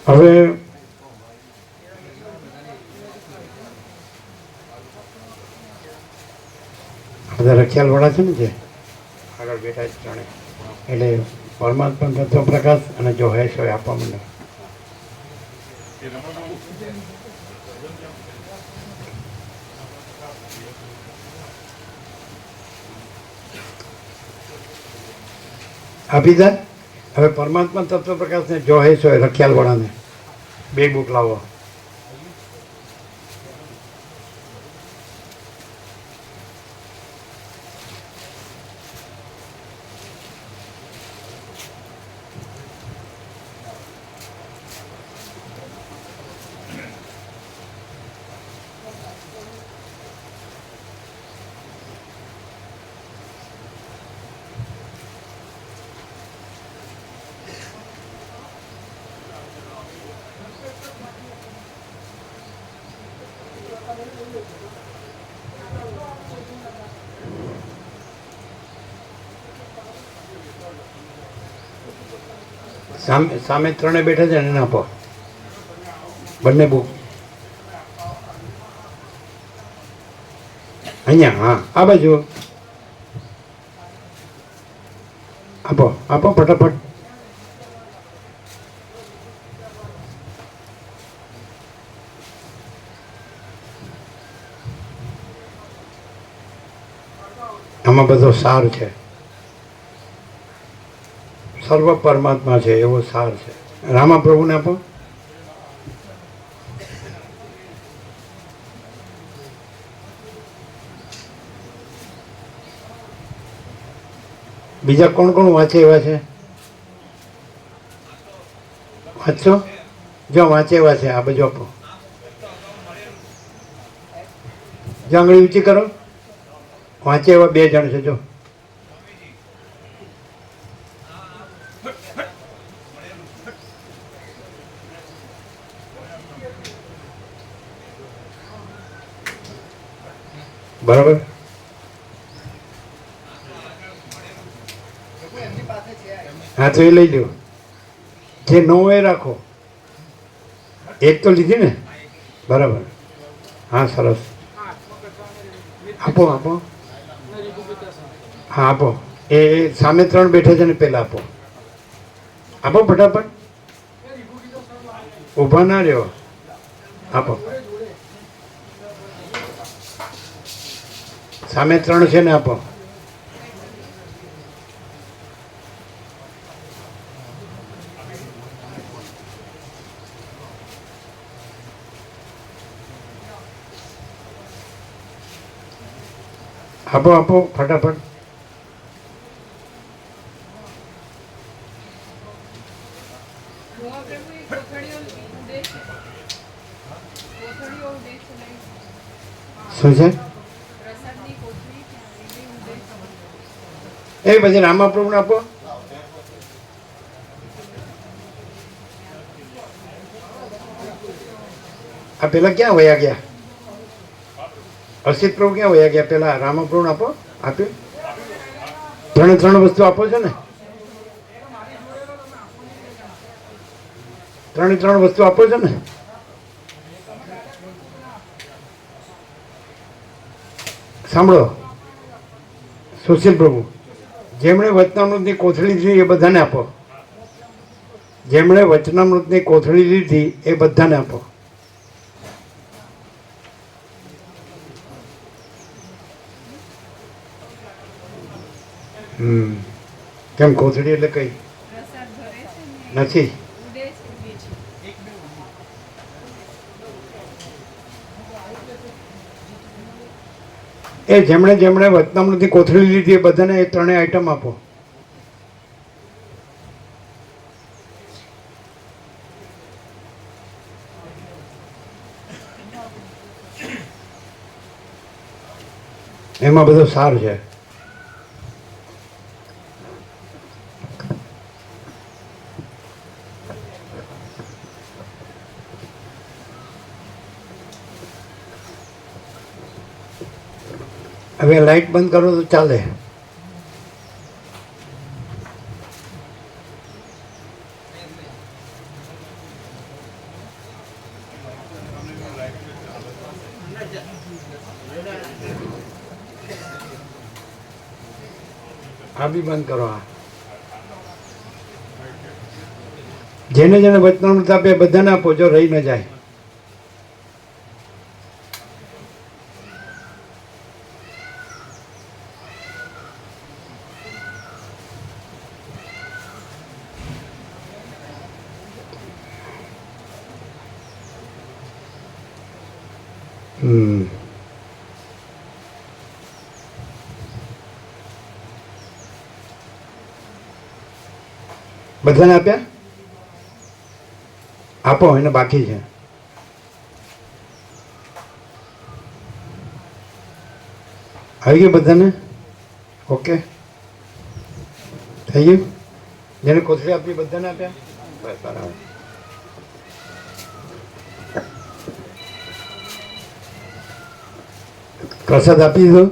હવે બધા રખિયાલ વાળા છે ને જે આગળ બેઠા છે ત્રણે, એટલે પરમાત્મા તત્વ પ્રકાશ અને જો હેશ હોય આપવા માંડે. આપી દે. હવે પરમાત્મા તત્વ પ્રકાશને જો હેશ હોય રખિયાલ વાળાને 2 બુક લાવો. સામે સામે ત્રણે બેઠા છે ને એને આપો બંને બુક. અહીંયા, હા, આ બાજુ આપો. આપો ફટાફટ. આમાં બધો સાર છે. સર્વ પરમાત્મા છે એવો સાર છે. રામા પ્રભુને આપો. બીજા કોણ કોણ વાંચે એવા છે? વાંચો. જો વાંચે એવા છે આ બાજુ આપો. જો આંગળી ઊંચી કરો. વાંચે એવા 2 જણ છે. જો બરાબર. હા, તો એ લઈ લો. જે ન હોય રાખો. એક તો લીધી ને? બરાબર. હા, સરસ. આપો આપો. હા, આપો. એ સામે 3 બેઠા છે ને પેલા આપો. આપો ફટાફટ. ઊભા ના રહ્યો. આપો. સામે 3 છે ને આપો. આપો આપો ફટાફટ. શું છે? એ પછી રામા પ્રભુને આપો. આ પેલા ક્યાં વયા ગયા? અસિત પ્રભુ ક્યાં વયા ગયા? પેલા રામપ્રભુ આપો, આપ્યું. ત્રણ વસ્તુ આપો છો ને? ત્રણ વસ્તુ આપો છો ને? સાંભળો સુશીલ પ્રભુ, જેમણે વચનામૃતની કોથળી લીધી એ બધાને આપો. જેમણે વચનામૃતની કોથળી લીધી એ બધાને આપો. કેમ કોથળી એટલે કઈ નથી? એ જેમણે વચનામૃતની કોથળી લીધી એ બધાને એ ત્રણેય આઈટમ આપો. એમાં બધો સાર છે. હવે લાઈટ બંધ કરો તો ચાલે. આ બી બંધ કરો. આ જેને જેને વચનામૃત આપે બધાને આપો, જો રહી ન જાય. બધાને આપ્યા? આપો, એને બાકી છે. આવી ગયું બધાને? ઓકે થઈ ગયું? જેને કોથળી આપી બધાને આપ્યા? બસ બરાબર. પ્રસાદ આપી દીધો?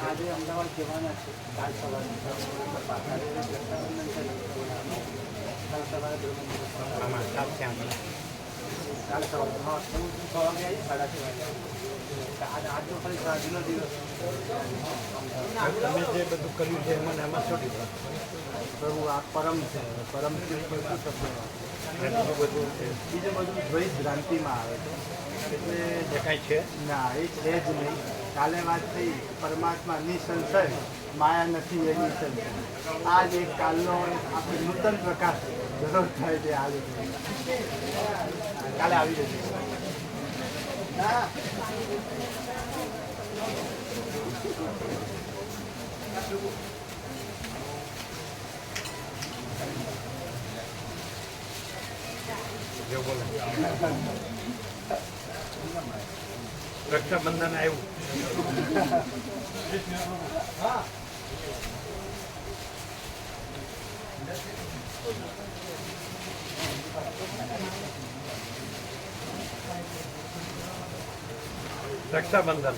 આજે અમદાવાદ જવાના છે. કાલ સવારે કાલ સવારે હા 6 વાગે આવી 6:30 વાગે. આજ તો ખાલી સાંજનો દિવસ. તમે જે બધું કર્યું છે એમાં એમાં શું દીધું? પ્રભુ આ પરમ છે. પરમ બીજું બધું દ્વૈત ભ્રાંતિમાં આવે છે. એટલે જે કાંઈ છે ના એ છે જ નહીં. કાલે વાત થઈ પરમાત્મા નિસંશય, માયા નથી એ નિસંશય. આ જ એક કાલનો આપણે નૂતન પ્રકાશ દરરોજ થાય છે. આજે કાલે આવી જશે. જો બોલો રક્ષાબંધન આવ્યું. રક્ષાબંધન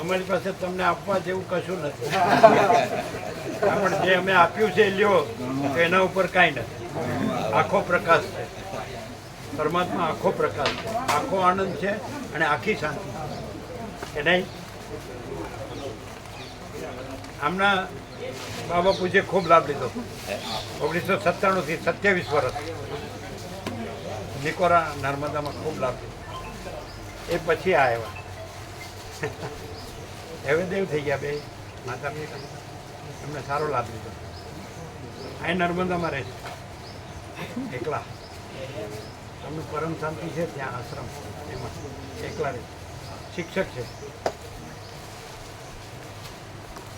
અમારી પાસે તમને આપવા જેવું કશું નથી. પણ જે અમે આપ્યું છે લ્યો, એના ઉપર કાંઈ નથી. આખો પ્રકાશ છે. પરમાત્મા આખો પ્રકાશ છે, આખો આનંદ છે અને આખી શાંતિ છે. કે નહીં? આમના બાબા પૂજે ખૂબ લાભ લીધો. 1997 થી 27 વર્ષ નિકોરા નર્મદામાં ખૂબ લાભ લીધો. એ પછી આવ્યા હવે દેવ થઈ ગયા બે માતા પિતા. એમને સારો લાભ લીધો. અહીં નર્મદામાં રહે છે એકલા. એમનું પરમ શાંતિ છે ત્યાં આશ્રમ, એમાં એકલા રહે. શિક્ષક છે.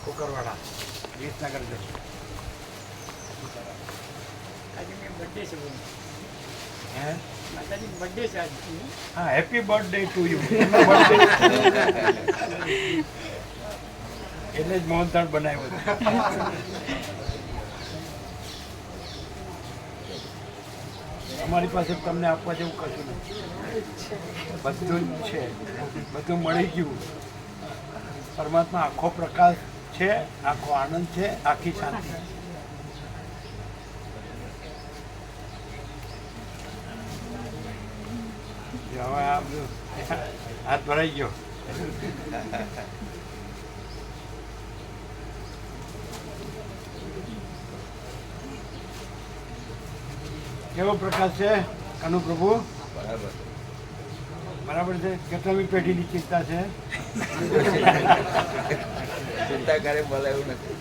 કુકરવાડા વિસનગર જશે. આજે મેં બર્થડે છે બોલો. હે માતાજી બર્થડે છે આજે. હા, હેપી બર્થડે ટુ યુ. એટલે જ મોહનથાળ બનાવ્યો છે. અમારી પાસે તમને આપવા જેવું કશું નથી, બધું જ છે, બધું મળી ગયું. પરમાત્મા આખો પ્રકાશ છે, આખો આનંદ છે, આખી શાંતિ છે. હવે આ બધું હાથ ભરાઈ ગયો. કેવો પ્રકાશ છે કનુ પ્રભુ? બરાબર. બરાબર છે. કેટલામી પેઢીની ચિંતા છે? ચિંતા કરે બોલે એવું નથી.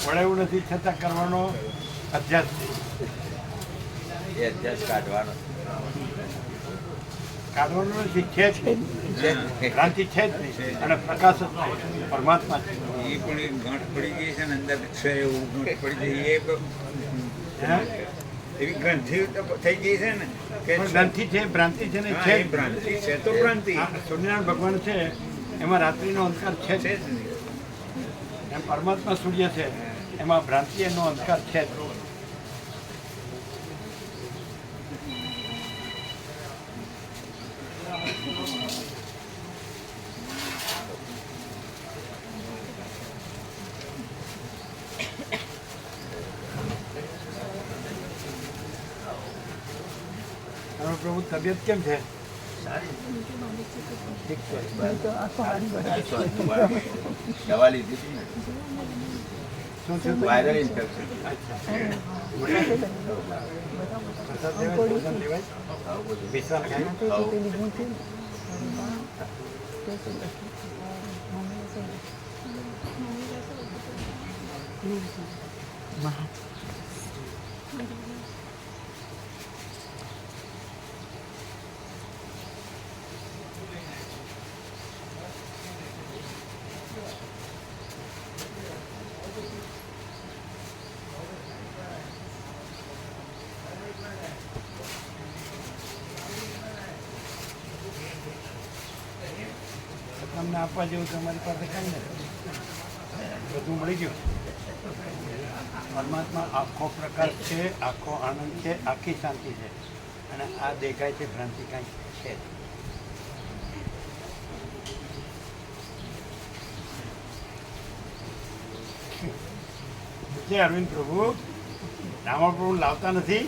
મળે એવું નથી, છતાં કરવાનો અભ્યાસ એ અભ્યાસ કાઢવાનો કાઢવાનો નથી, છે જ નહીં. ક્રાંતિ છે જ નહીં અને પ્રકાશ જ છે, પરમાત્મા છે. એ પણ એક ગાંઠ પડી ગઈ છે ને અંદર છે એવું ગાંઠ પડી ગઈ હે? એવી ગ્રંથિ તો થઈ ગઈ છે ને કે પણ ગ્રંથિ છે, ભ્રાંતિ છે ને, હા, છે એ ભ્રાંતિ છે તો ભ્રાંતિ સૂર્યનારાયણ ભગવાન છે એમાં રાત્રિનો અંધકાર છે જ છે જ નહીં. એમ પરમાત્મા સૂર્ય છે એમાં ભ્રાંતિ એનો અંધકાર છે જ. તમારો પ્રભુ તબિયત કેમ છે? ઠીક છે. દવા લીધી હતી ને, શું છે? Viral infection. પ્રસાદ લેવાય? ભોજન લેવાય? વિશ્વાસ ખાય? તમને આપવા જેવું તમારી પાસે કાંઈ નથી, બધું મળી ગયું. પરમાત્મા આખો પ્રકાશ છે, આખો આનંદ છે, આખી શાંતિ છે અને આ દેખાય છે ભ્રાંતિ કાંઈ છે જ. જય અરવિંદ પ્રભુ. રામા પ્રભુ લાવતા નથી.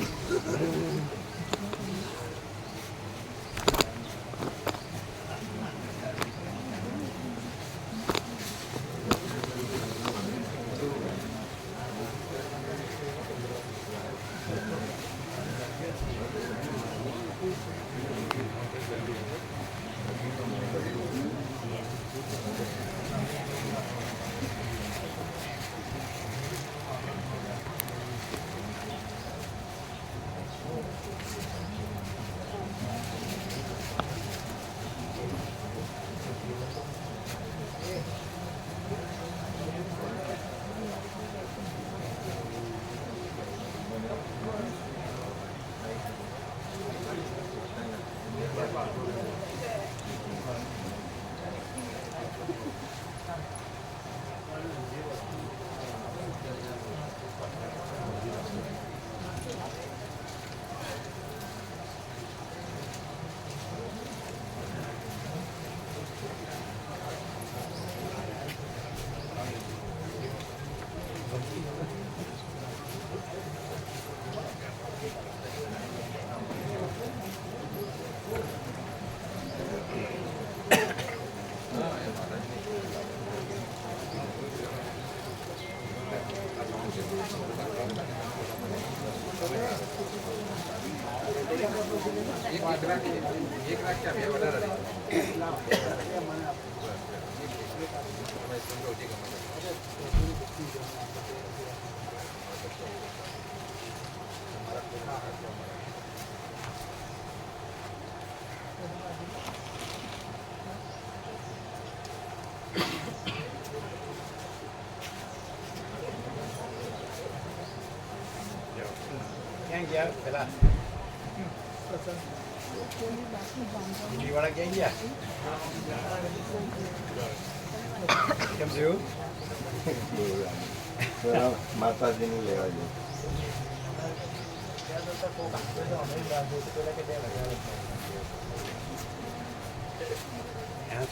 માતાજીનું લેવા જોઈએ.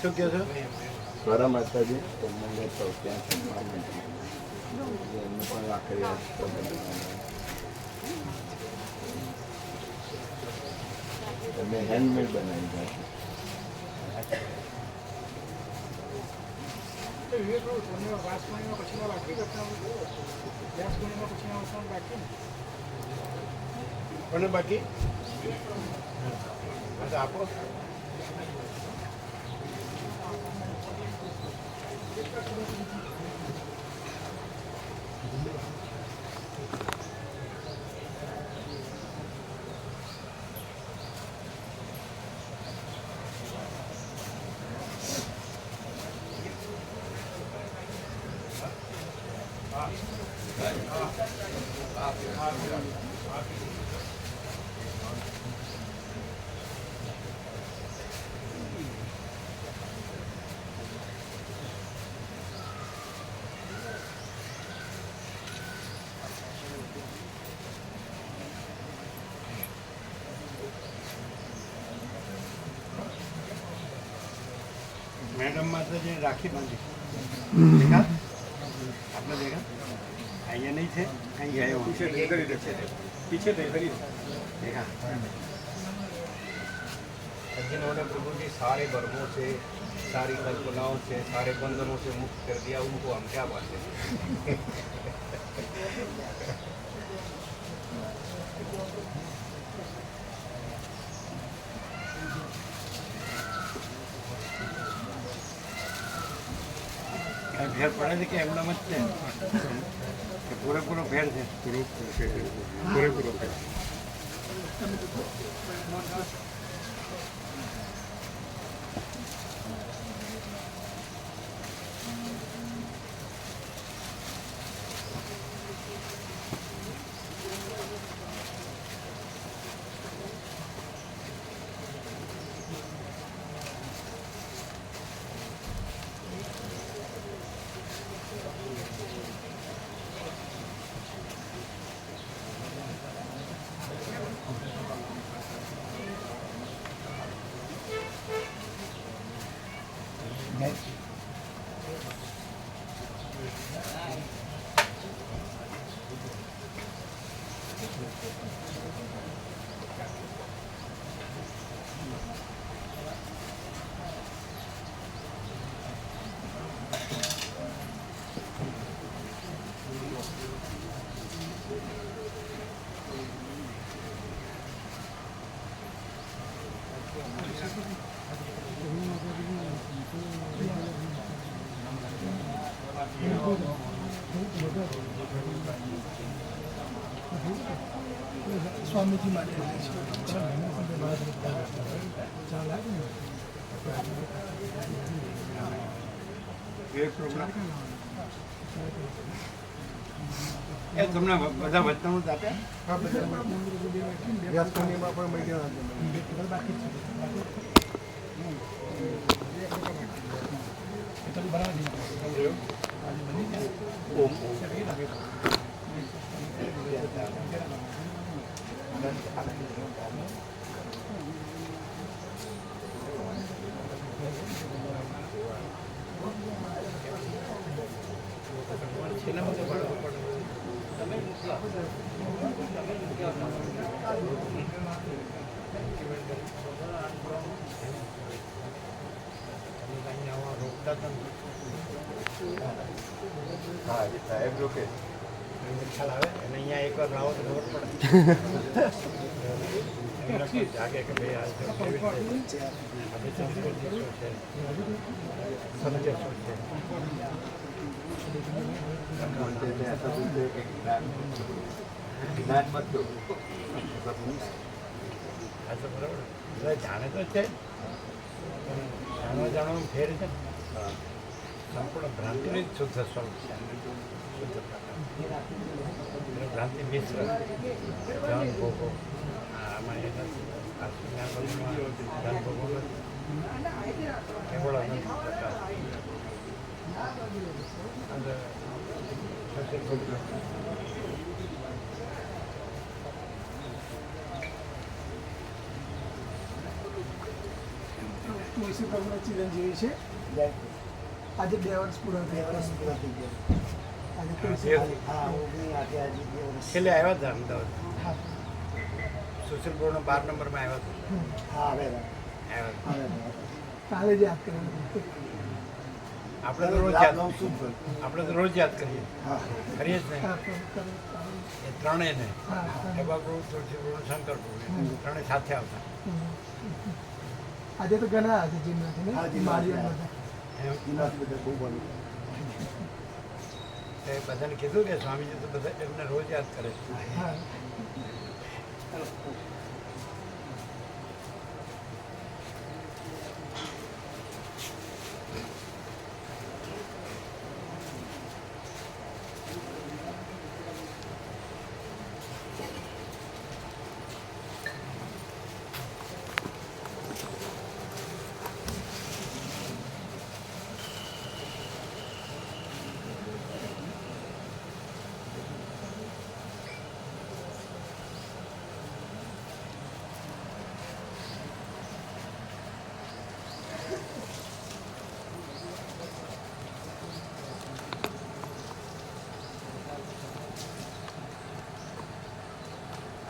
શું કહો છો? સ્વરા માતાજી તમને તો ત્યાં સન્માન નથી. એમને પણ આખરી તમે હેન્ડમેડ બનાવી કોને બાકી આપો. मैडम माता जी राखी बांधी देखा आपने देखा અહીંયા નહીં છે કहीं गए हो पीछे देखा जिन्होंने प्रभु जी सारे वर्गों से सारी कल्पनाओं से सारे बंधनों से मुक्त कर दिया उनको हम क्या बातें ફેર પડે છે કે એમના મત છે કે પૂરેપૂરો ફેર છે? પૂરેપૂરો ફેર. સ્વામીજી માટે એ તમને બધા વચનામૃત આપ્યા? વ્યાસ પૂર્ણિમા પણ મળી ગયા બાકી હા એ સાહેબ રોકે ખ્યાલ આવે અને અહીંયા એકવાર લાવો તો ખબર પડે. એમને પણ જાગે કે ભાઈ આ કેવી રીતે આપણી સંસ્કૃતિ શું છે, સમજે શું છે. જ્ઞાન મત દો. આ તો બરાબર એટલે જાણે તો છે પણ જાણવા ફેર છે ને. સંપૂર્ણ ભ્રાંતિનું જ શુદ્ધ સ્વરૂપ છે શુદ્ધ પ્રકાર ભ્રાંતિ મિશ્ર ધન ભોગો આમાં એ નથી આત્મજ્ઞાન ભગવાનમાં ધન ભોગો નથી કેવળ અનંત પ્રકાર અને સચિન ભગવાન તુલસી પ્રભુના ચિરંજીવી છે આજે 2 વર્ષ પૂરા થયા આજે તુલસી છેલ્લે આવ્યા હતા અમદાવાદ સુશીલ બોર્ડનો 12 નંબરમાં આવ્યા હતા કાલે જ યાદ કર્યું આપણે તો રોજ યાદ આપણે તો રોજ યાદ કરીએ કરીએ જ નહીં એ ત્રણેય ને ટબાકુ તુલસી બોર્ડ શંકર બોર્ડ ત્રણેય સાથે આવતા આજે તો ઘણા આજે જીમનાથી મારીઓ બધા એ બધાને કીધું કે સ્વામીજી તો બધા એમને રોજ યાદ કરે છે હા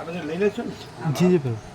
આ બધું લઈ લેશો ને જી જી પ્રભુ